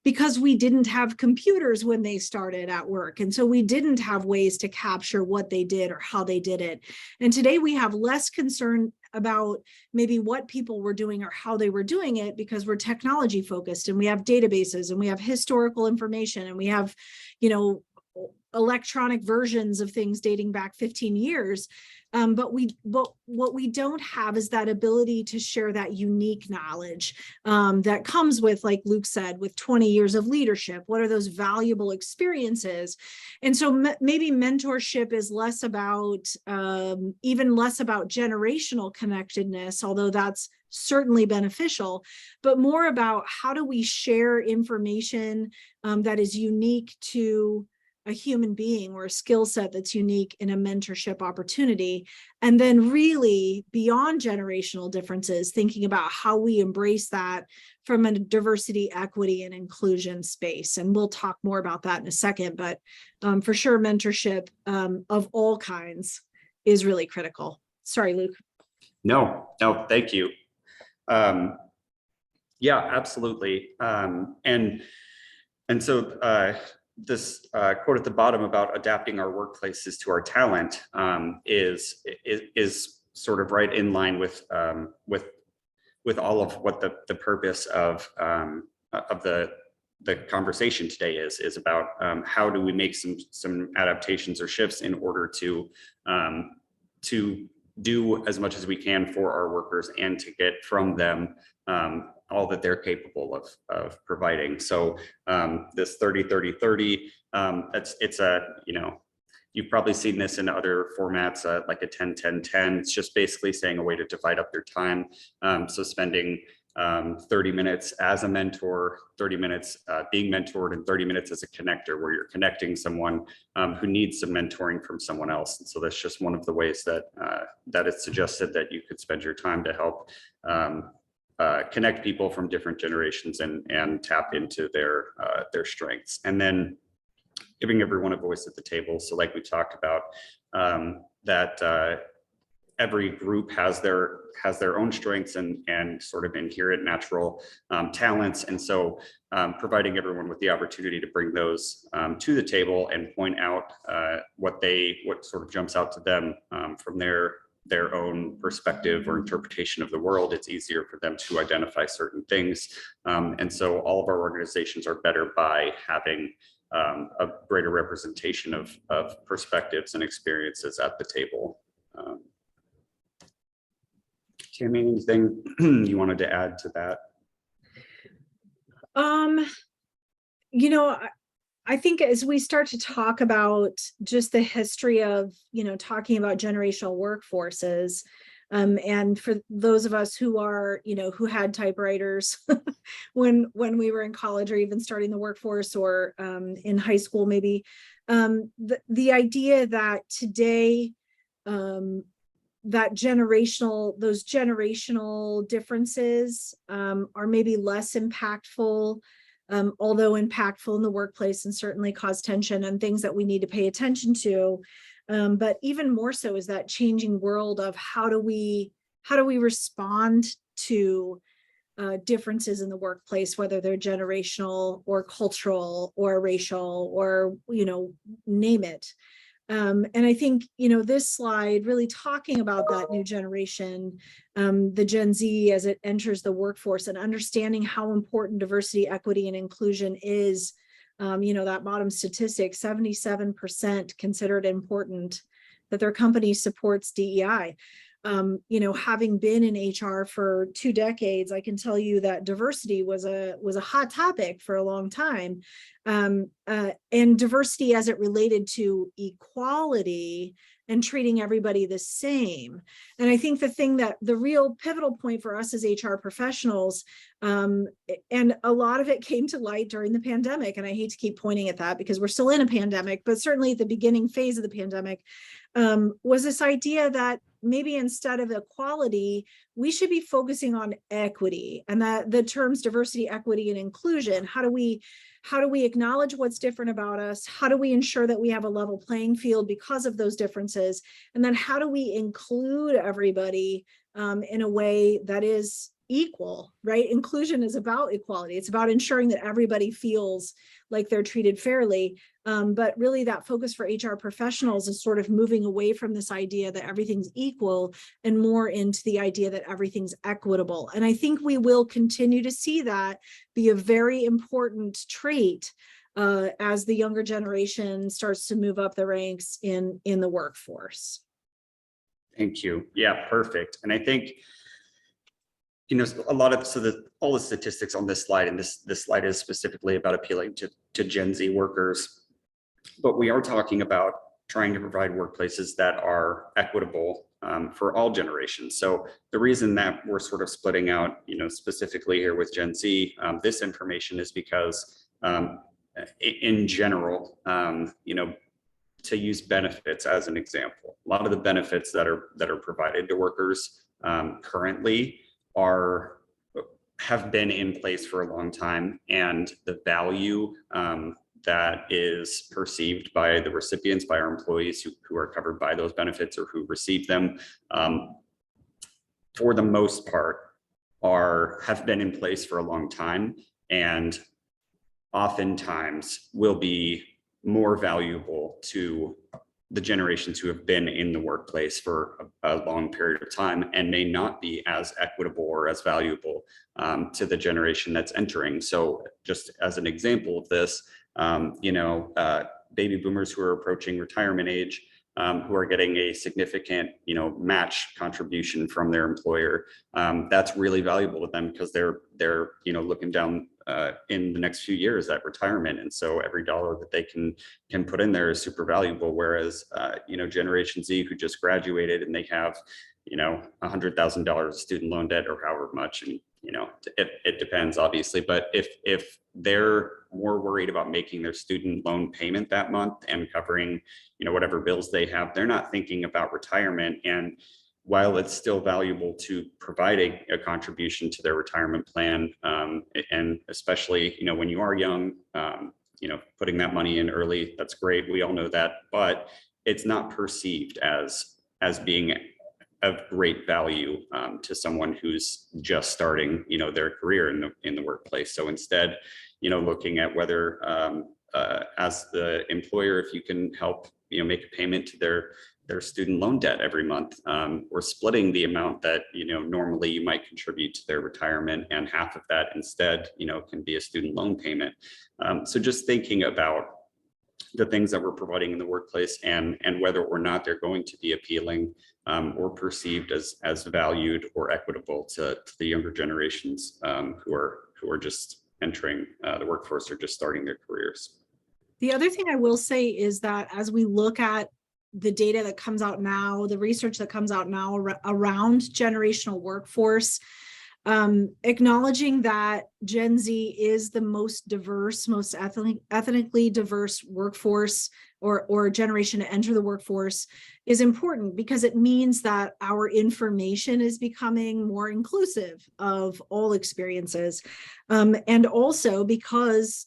B: because we didn't have computers when they started at work. And so we didn't have ways to capture what they did or how they did it. And today we have less concern about maybe what people were doing or how they were doing it, because we're technology focused, and we have databases, and we have historical information, and we have, electronic versions of things dating back 15 years. But what we don't have is that ability to share that unique knowledge that comes with, like Luke said, with 20 years of leadership. What are those valuable experiences? And so maybe mentorship is less about, even less about generational connectedness, although that's certainly beneficial, but more about how do we share information that is unique to a human being, or a skill set that's unique in a mentorship opportunity. And then really beyond generational differences, thinking about how we embrace that from a diversity, equity, and inclusion space. And we'll talk more about that in a second, but for sure, mentorship of all kinds is really critical. Sorry, Luke.
C: No, thank you. Yeah, absolutely. And so this quote at the bottom about adapting our workplaces to our talent is sort of right in line with all of what the purpose of the conversation today is about. How do we make some adaptations or shifts in order to do as much as we can for our workers and to get from them all that they're capable of providing. So this 30-30-30, it's a, you've probably seen this in other formats, like a 10-10-10. It's just basically saying a way to divide up your time. So spending 30 minutes as a mentor, 30 minutes being mentored, and 30 minutes as a connector, where you're connecting someone who needs some mentoring from someone else. And so that's just one of the ways that it's suggested that you could spend your time to help connect people from different generations and tap into their strengths, and then giving everyone a voice at the table. So like we talked about, that every group has their own strengths and sort of inherent natural talents. And so providing everyone with the opportunity to bring those to the table and point out what sort of jumps out to them from their own perspective or interpretation of the world. It's easier for them to identify certain things. And so all of our organizations are better by having a greater representation of perspectives and experiences at the table. Tammy, anything you wanted to add to that?
B: I think as we start to talk about just the history of, talking about generational workforces, and for those of us who are, who had typewriters when we were in college, or even starting the workforce, or in high school, maybe, The idea that today, those generational differences are maybe less impactful, although impactful in the workplace and certainly cause tension and things that we need to pay attention to. But even more so is that changing world of how do we respond to differences in the workplace, whether they're generational or cultural or racial or, name it. And I think, this slide really talking about that new generation, the Gen Z as it enters the workforce and understanding how important diversity, equity, and inclusion is. That bottom statistic, 77% considered important that their company supports DEI. Having been in HR for 2 decades, I can tell you that diversity was a hot topic for a long time. And diversity as it related to equality and treating everybody the same. And I think the real pivotal point for us as HR professionals, and a lot of it came to light during the pandemic, and I hate to keep pointing at that because we're still in a pandemic, but certainly at the beginning phase of the pandemic, was this idea that maybe instead of equality, we should be focusing on equity, and that the terms diversity, equity, and inclusion. How do we acknowledge what's different about us? How do we ensure that we have a level playing field because of those differences? And then how do we include everybody in a way that is equal, right? Inclusion is about equality. It's about ensuring that everybody feels like they're treated fairly. But really that focus for HR professionals is sort of moving away from this idea that everything's equal and more into the idea that everything's equitable. And I think we will continue to see that be a very important trait as the younger generation starts to move up the ranks in the workforce.
C: Thank you. Yeah, perfect. And I think, all the statistics on this slide, and this slide is specifically about appealing to Gen Z workers, but we are talking about trying to provide workplaces that are equitable for all generations. So the reason that we're sort of splitting out, specifically here with Gen Z, this information is because in general, to use benefits as an example, a lot of the benefits that are provided to workers currently have been in place for a long time, and the value that is perceived by the recipients, by our employees who are covered by those benefits or who receive them, for the most part, have been in place for a long time, and oftentimes will be more valuable to the generations who have been in the workplace for a long period of time, and may not be as equitable or as valuable to the generation that's entering. So just as an example of this, baby boomers who are approaching retirement age, who are getting a significant, match contribution from their employer, that's really valuable to them because they're looking down in the next few years at retirement, and so every dollar that they can put in there is super valuable. Whereas Generation Z who just graduated and they have $100,000 student loan debt or however much, and it depends obviously, but if they're more worried about making their student loan payment that month and covering whatever bills they have, they're not thinking about retirement. And while it's still valuable to provide a contribution to their retirement plan, and especially when you are young, putting that money in early, that's great, we all know that, but it's not perceived as being of great value to someone who's just starting their career in the workplace. So instead, looking at whether as the employer, if you can help make a payment to their student loan debt every month, or splitting the amount that normally you might contribute to their retirement, and half of that instead can be a student loan payment. So just thinking about the things that we're providing in the workplace, and whether or not they're going to be appealing or perceived as valued or equitable to the younger generations who are just entering the workforce or just starting their careers.
B: The other thing I will say is that as we look at the data that comes out now, the research that comes out now around generational workforce, acknowledging that Gen Z is the most diverse, most ethnically diverse workforce or generation to enter the workforce is important because it means that our information is becoming more inclusive of all experiences. And also because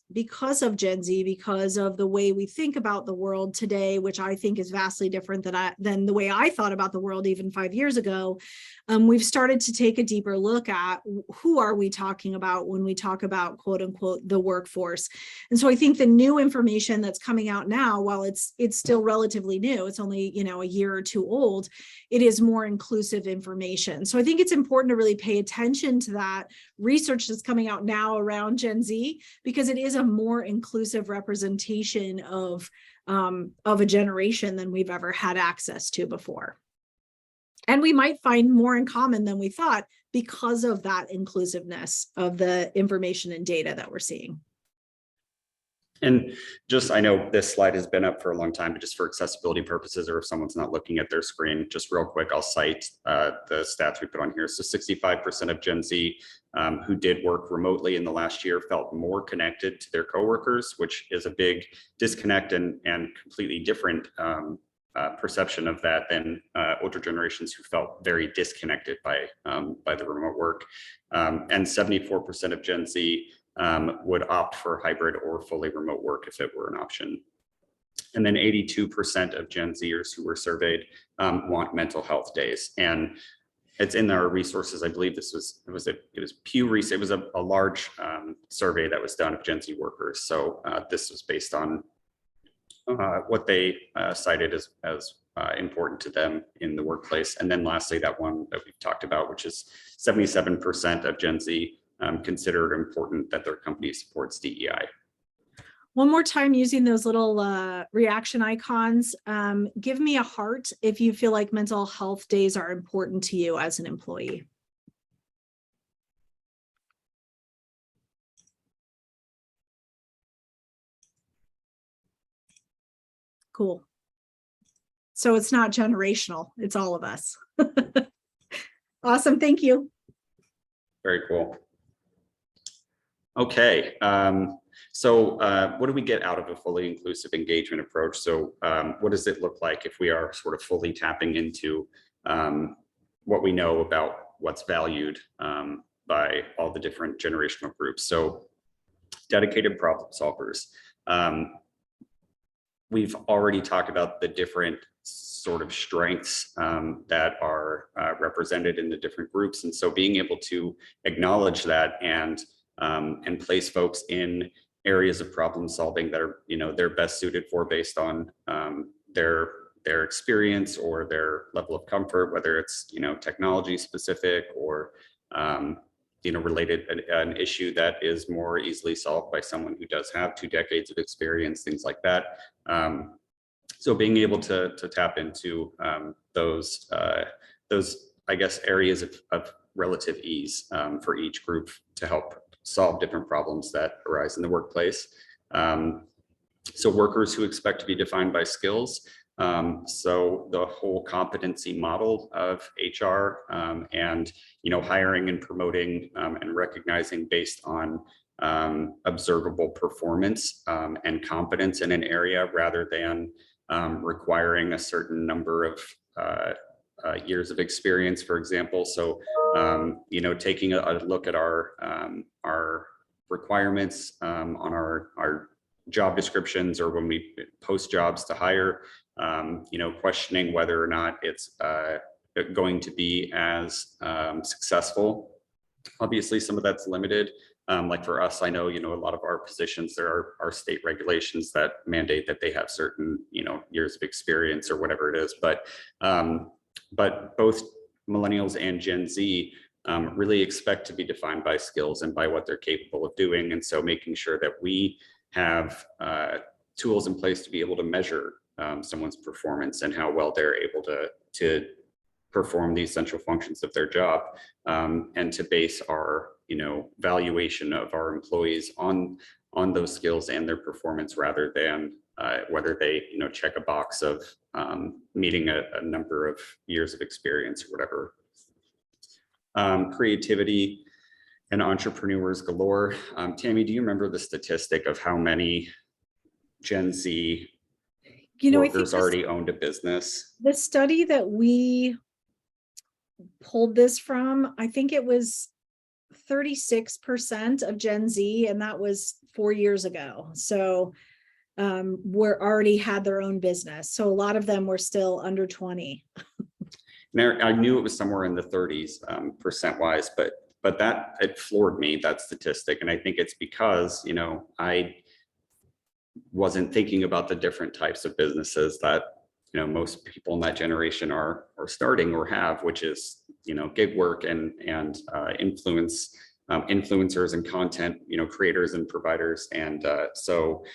B: of Gen Z, because of the way we think about the world today, which I think is vastly different than the way I thought about the world even 5 years ago, we've started to take a deeper look at who are we talking about when we talk about quote unquote the workforce. And so I think the new information that's coming out now, while it's still relatively new, it's only, you know, a year or two old, it is more inclusive information. So I think it's important to really pay attention to that research that's coming out now around Gen Z, because it is a more inclusive representation of a generation than we've ever had access to before. And we might find more in common than we thought because of that inclusiveness of the information and data that we're seeing.
C: And just, I know this slide has been up for a long time, but just for accessibility purposes, or if someone's not looking at their screen, just real quick, I'll cite the stats we put on here. So 65% of Gen Z who did work remotely in the last year felt more connected to their coworkers, which is a big disconnect and completely different perception of that than older generations who felt very disconnected by the remote work. And 74% of Gen Z would opt for hybrid or fully remote work if it were an option. And then 82% of Gen Zers who were surveyed want mental health days. And it's in our resources. I believe it was Pew Research. It was a large survey that was done of Gen Z workers. So this was based on what they cited as important to them in the workplace. And then lastly, that one that we've talked about, which is 77% of Gen Z consider it important that their company supports DEI.
B: One more time using those little reaction icons. Give me a heart if you feel like mental health days are important to you as an employee. Cool. So it's not generational, it's all of us. Awesome, thank you.
C: Very cool. Okay, so what do we get out of a fully inclusive engagement approach? So what does it look like if we are sort of fully tapping into what we know about what's valued by all the different generational groups? So dedicated problem solvers. We've already talked about the different sort of strengths that are represented in the different groups. And so being able to acknowledge that and place folks in areas of problem solving that are, they're best suited for based on their experience or their level of comfort, whether it's, technology specific or, related an issue that is more easily solved by someone who does have 2 decades of experience, things like that. So being able to tap into those, I guess, areas of relative ease for each group to help solve different problems that arise in the workplace. So workers who expect to be defined by skills. So the whole competency model of HR and, hiring and promoting and recognizing based on observable performance and competence in an area rather than requiring a certain number of years of experience, for example. So, taking a look at our requirements on our job descriptions or when we post jobs to hire, questioning whether or not it's going to be as successful. Obviously, some of that's limited. Like for us, I know, a lot of our positions, there are state regulations that mandate that they have certain, years of experience or whatever it is. But both millennials and Gen Z really expect to be defined by skills and by what they're capable of doing. And so making sure that we have tools in place to be able to measure someone's performance and how well they're able to perform the essential functions of their job, and to base our valuation of our employees on those skills and their performance rather than whether they check a box of meeting a number of years of experience or whatever. Creativity and entrepreneurs galore. Tammy, do you remember the statistic of how many Gen Z
B: You know, I think
C: workers already owned a business.
B: the study that we pulled this from, I think it was 36% of Gen Z, and that was 4 years ago. So were already had their own business. So a lot of them were still under 20.
C: Now, I knew it was somewhere in the 30s percent wise, but that it floored me, that statistic. And I think it's because, you know, I wasn't thinking about the different types of businesses that, you know, most people in that generation are starting or have, which is, you know, gig work and influencers and content, you know, creators and providers. And so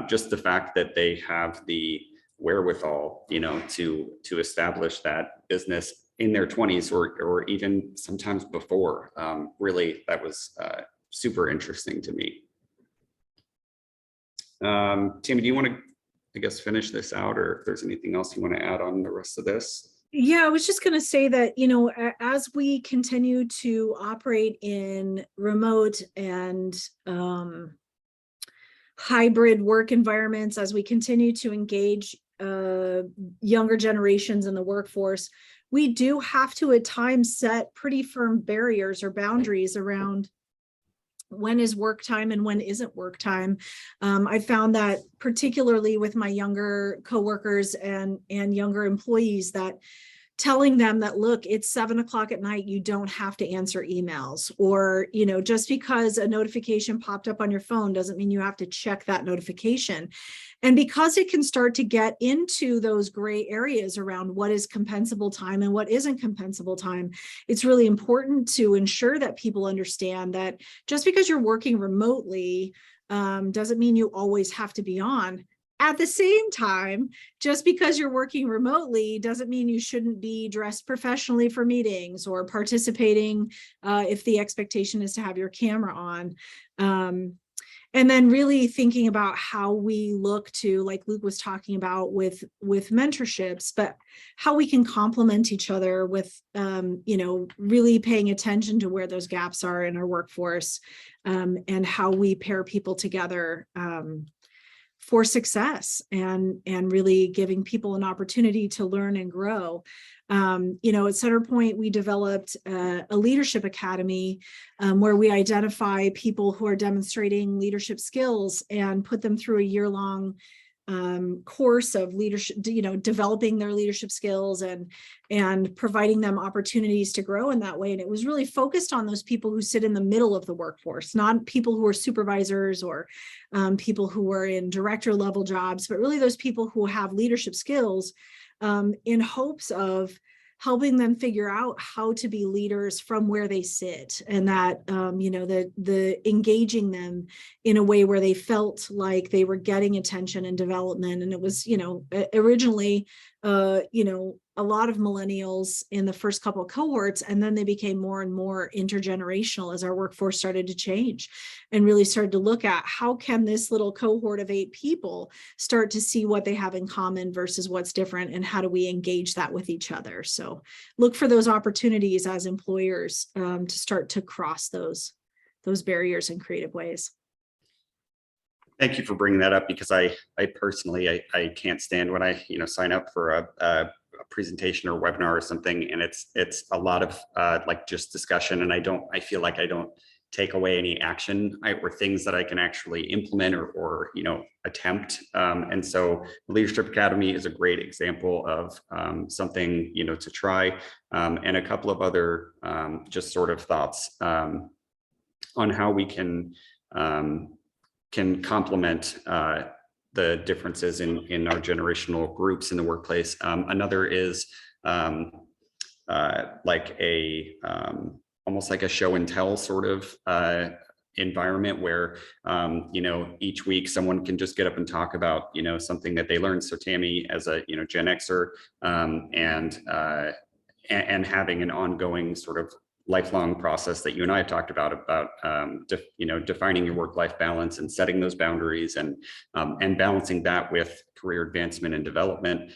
C: just the fact that they have the wherewithal, you know, to establish that business in their 20s or even sometimes before, really, that was super interesting to me. Tammy, do you want to, I guess, finish this out, or if there's anything else you want to add on the rest of this?
B: Yeah, I was just going to say that, you know, as we continue to operate in remote and hybrid work environments, as we continue to engage younger generations in the workforce, we do have to at times set pretty firm barriers or boundaries around when is work time and when isn't work time. I found that particularly with my younger coworkers and younger employees, that telling them that, look, it's 7 o'clock at night, you don't have to answer emails, or, you know, just because a notification popped up on your phone doesn't mean you have to check that notification. And because it can start to get into those gray areas around what is compensable time and what isn't compensable time, it's really important to ensure that people understand that just because you're working remotely doesn't mean you always have to be on. At the same time, just because you're working remotely doesn't mean you shouldn't be dressed professionally for meetings or participating if the expectation is to have your camera on. And then really thinking about how we look to, like Luke was talking about with mentorships, but how we can complement each other with, you know, really paying attention to where those gaps are in our workforce, and how we pair people together for success, and really giving people an opportunity to learn and grow. You know, at Centerpoint, we developed a leadership academy where we identify people who are demonstrating leadership skills and put them through a year-long course of leadership, you know, developing their leadership skills and providing them opportunities to grow in that way. And it was really focused on those people who sit in the middle of the workforce, not people who are supervisors or people who are in director level jobs, but really those people who have leadership skills in hopes of helping them figure out how to be leaders from where they sit, and that, you know, the engaging them in a way where they felt like they were getting attention and development. And it was, you know, originally, you know, a lot of millennials in the first couple of cohorts, and then they became more and more intergenerational as our workforce started to change and really started to look at how can this little cohort of 8 people start to see what they have in common versus what's different, and how do we engage that with each other. So look for those opportunities as employers to start to cross those barriers in creative ways.
C: Thank you for bringing that up, because I personally, I can't stand when I, you know, sign up for a presentation or webinar or something, and it's a lot of like just discussion, and I feel like I don't take away any action or things that I can actually implement or you know, attempt. And so the Leadership Academy is a great example of something, you know, to try, and a couple of other just sort of thoughts on how we can complement the differences in our generational groups in the workplace. Another is like a almost like a show and tell sort of environment where you know, each week someone can just get up and talk about, you know, something that they learned. So Tammy, as a, you know, Gen Xer, and having an ongoing sort of lifelong process that you and I have talked about you know, defining your work-life balance and setting those boundaries, and balancing that with career advancement and development.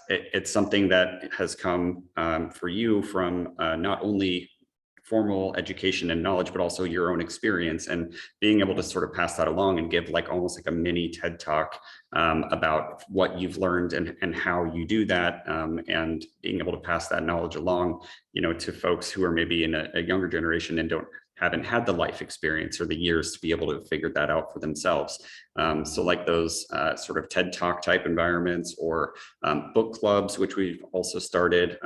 C: It's something that has come for you from not only formal education and knowledge, but also your own experience, and being able to sort of pass that along and give like almost like a mini TED Talk about what you've learned and how you do that, and being able to pass that knowledge along, to folks who are maybe in a younger generation and haven't had the life experience or the years to be able to figure that out for themselves. So like those sort of TED Talk type environments, or book clubs, which we've also started,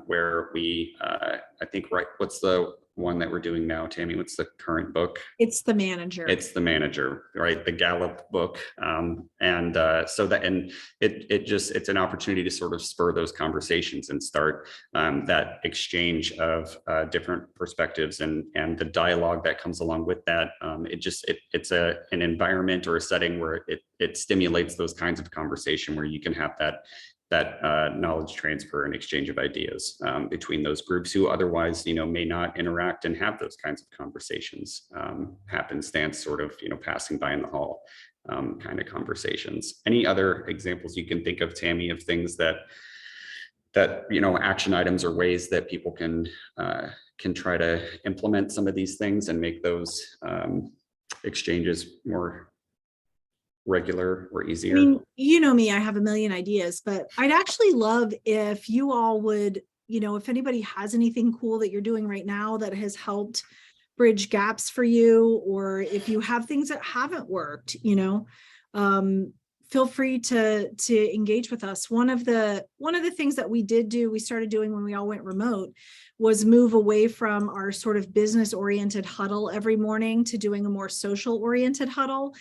C: where we, I think, right, what's the one that we're doing now, Tammy? What's the current book?
B: It's The Manager.
C: It's The Manager, right? The Gallup book. So that, and it's an opportunity to sort of spur those conversations and start that exchange of different perspectives and the dialogue that comes along with that. It's an environment or a setting where it stimulates those kinds of conversation where you can have that knowledge transfer and exchange of ideas between those groups who otherwise, may not interact and have those kinds of conversations, happenstance, sort of, passing by in the hall kind of conversations. Any other examples you can think of, Tammy, of things that action items or ways that people can try to implement some of these things and make those exchanges more regular or easier?
B: I mean, you know me, I have a million ideas, but I'd actually love if you all would, if anybody has anything cool that you're doing right now that has helped bridge gaps for you, or if you have things that haven't worked, feel free to engage with us. One of the things that we started doing when we all went remote was move away from our sort of business oriented huddle every morning to doing a more social oriented huddle.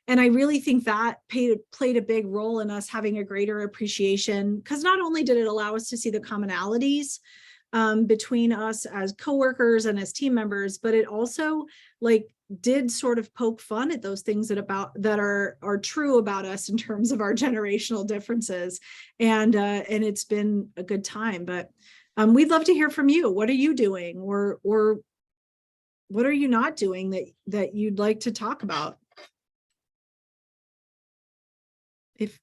B: And I really think that played a big role in us having a greater appreciation, because not only did it allow us to see the commonalities between us as coworkers and as team members, but it also did sort of poke fun at those things that are true about us in terms of our generational differences. And it's been a good time, but we'd love to hear from you. What are you doing, or what are you not doing that you'd like to talk about?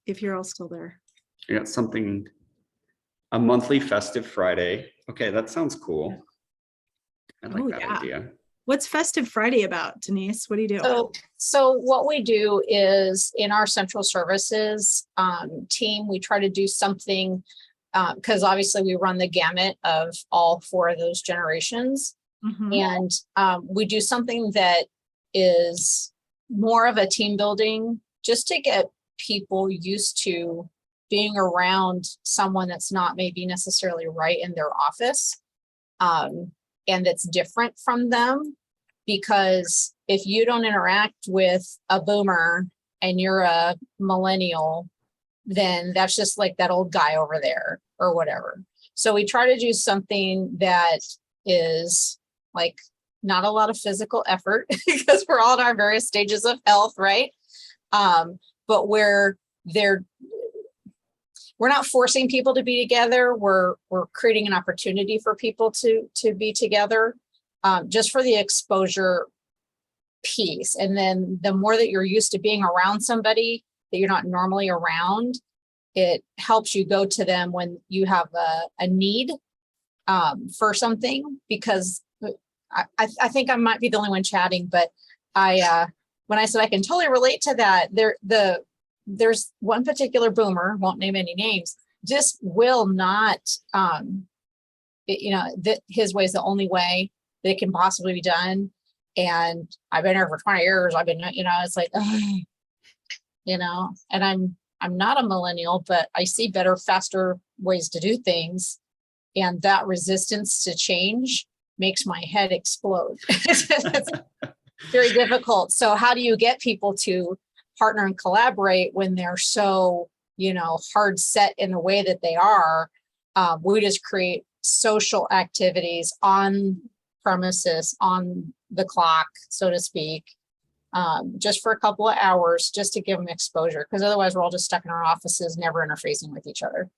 B: If you're all still there.
C: Yeah, a monthly festive Friday. Okay, that sounds cool. I like that idea.
B: What's Festive Friday about, Denise? What do you do?
D: So what we do is, in our central services team, we try to do something, because obviously we run the gamut of all four of those generations. And we do something that is more of a team building, just to get people used to being around someone that's not maybe necessarily right in their office, and that's different from them. Because if you don't interact with a boomer and you're a millennial, then that's just like that old guy over there or whatever. So we try to do something that is like not a lot of physical effort, because we're all in our various stages of health, right? But where we're not forcing people to be together. We're creating an opportunity for people to be together, just for the exposure piece. And then the more that you're used to being around somebody that you're not normally around, it helps you go to them when you have a need for something. Because I think I might be the only one chatting, but when I said I can totally relate to that, there's one particular boomer, won't name any names, just will not, that his way is the only way that it can possibly be done. And I've been here for 20 years. I've been, it's like, and I'm not a millennial, but I see better, faster ways to do things. And that resistance to change makes my head explode. It's very difficult. So how do you get people to partner and collaborate when they're so, hard set in the way that they are? We just create social activities on premises, on the clock, so to speak, just for a couple of hours, just to give them exposure, because otherwise we're all just stuck in our offices, never interfacing with each other.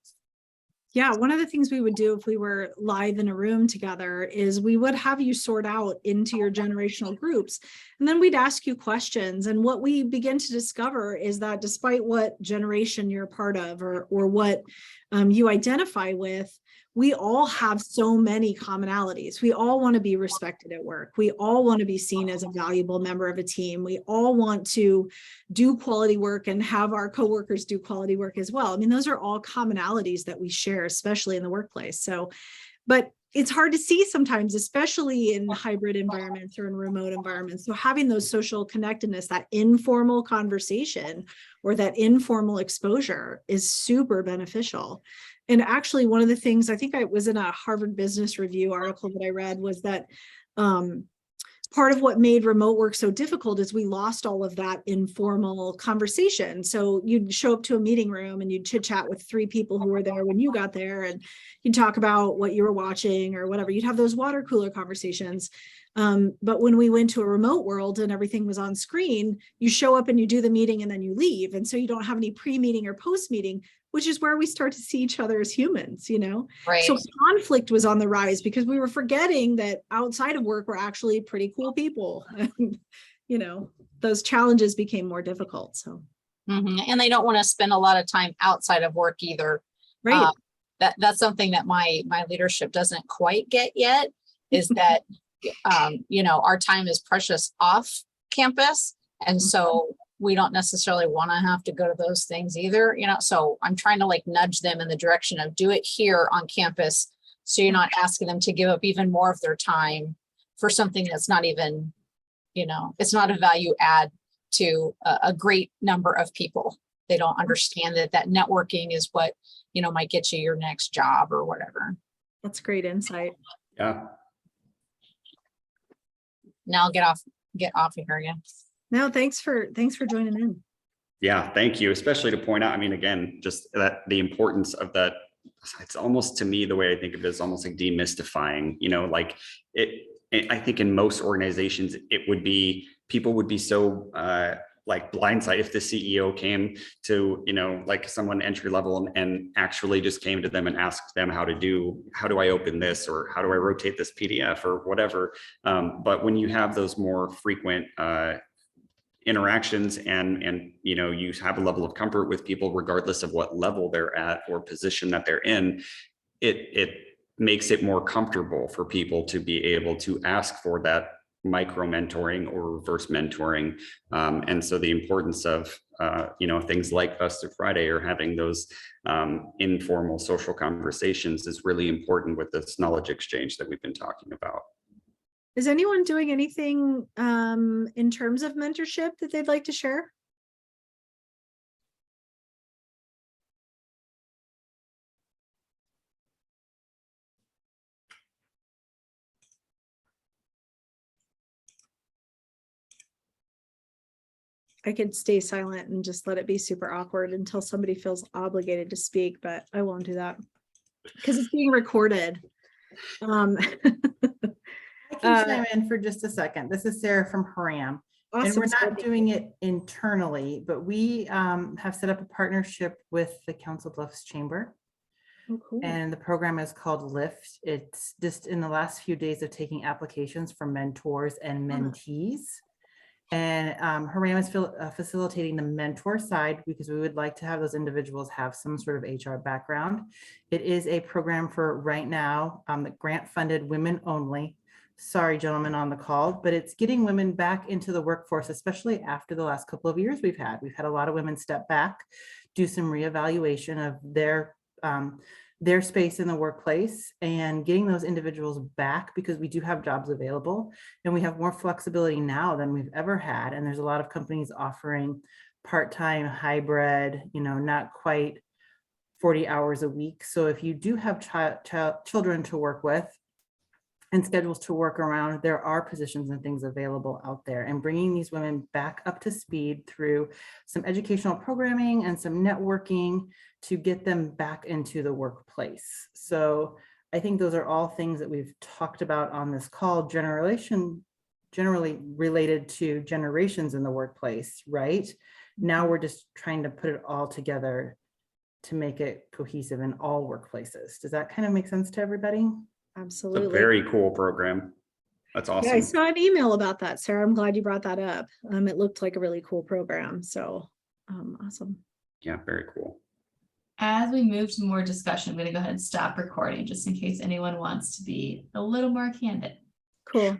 B: Yeah, one of the things we would do if we were live in a room together is we would have you sort out into your generational groups, and then we'd ask you questions. And what we begin to discover is that despite what generation you're a part of, or what you identify with, we all have so many commonalities. We all want to be respected at work. We all want to be seen as a valuable member of a team. We all want to do quality work and have our coworkers do quality work as well. I mean, those are all commonalities that we share, especially in the workplace. So, but it's hard to see sometimes, especially in hybrid environments or in remote environments. So having those social connectedness, that informal conversation or that informal exposure is super beneficial. And actually, one of the things, I think I was in a Harvard Business Review article that I read, was that part of what made remote work so difficult is we lost all of that informal conversation. So you'd show up to a meeting room and you'd chit chat with 3 people who were there when you got there, and you'd talk about what you were watching or whatever. You'd have those water cooler conversations. But when we went to a remote world and everything was on screen, you show up and you do the meeting and then you leave. And so you don't have any pre-meeting or post-meeting, which is where we start to see each other as humans, you know?
D: Right.
B: So conflict was on the rise because we were forgetting that outside of work, we're actually pretty cool people. And, you know, those challenges became more difficult. So.
D: And they don't want to spend a lot of time outside of work either.
B: Right.
D: That's something that my leadership doesn't quite get yet, is that, you know, our time is precious off campus. And so we don't necessarily want to have to go to those things either, you know, so I'm trying to like nudge them in the direction of do it here on campus. So you're not asking them to give up even more of their time for something that's not even, you know, it's not a value add to a great number of people. They don't understand that networking is what, you know, might get you your next job or whatever.
B: That's great insight.
C: Yeah.
D: Now I'll get off of here again.
B: No, thanks for joining in.
C: Yeah, thank you. Especially to point out, I mean, again, just that the importance of that. It's almost, to me, the way I think of it is almost like demystifying, you know, like I think in most organizations, people would be so like blindsided if the CEO came to, you know, like someone entry level and actually just came to them and asked them how do I open this, or how do I rotate this PDF or whatever. But when you have those more frequent interactions and you know, you have a level of comfort with people regardless of what level they're at or position that they're in, it makes it more comfortable for people to be able to ask for that micro mentoring or reverse mentoring. And so the importance of you know, things like Festive Friday or having those informal social conversations is really important with this knowledge exchange that we've been talking about.
B: Is anyone doing anything in terms of mentorship that they'd like to share? I could stay silent and just let it be super awkward until somebody feels obligated to speak, but I won't do that because it's being recorded.
E: I can chime in for just a second. This is Sarah from Haram.
B: Awesome.
E: And we're not doing it internally, but we have set up a partnership with the Council Bluffs Chamber.
B: Oh, cool.
E: And the program is called LIFT. It's just in the last few days of taking applications for mentors and mentees. And Haram is facilitating the mentor side because we would like to have those individuals have some sort of HR background. It is a program for right now, grant funded, women only. Sorry, gentlemen on the call, but it's getting women back into the workforce, especially after the last couple of years we've had. We've had a lot of women step back, do some reevaluation of their space in the workplace, and getting those individuals back, because we do have jobs available and we have more flexibility now than we've ever had. And there's a lot of companies offering part-time, hybrid, you know, not quite 40 hours a week. So if you do have children to work with and schedules to work around, there are positions and things available out there, and bringing these women back up to speed through some educational programming and some networking to get them back into the workplace. So I think those are all things that we've talked about on this call, generally related to generations in the workplace, right? Now we're just trying to put it all together to make it cohesive in all workplaces. Does that kind of make sense to everybody?
B: Absolutely.
C: It's a very cool program. That's awesome.
B: Yeah, I saw an email about that, Sarah. I'm glad you brought that up. It looked like a really cool program. So awesome.
C: Yeah, very cool.
A: As we move to more discussion, I'm gonna go ahead and stop recording just in case anyone wants to be a little more candid.
B: Cool.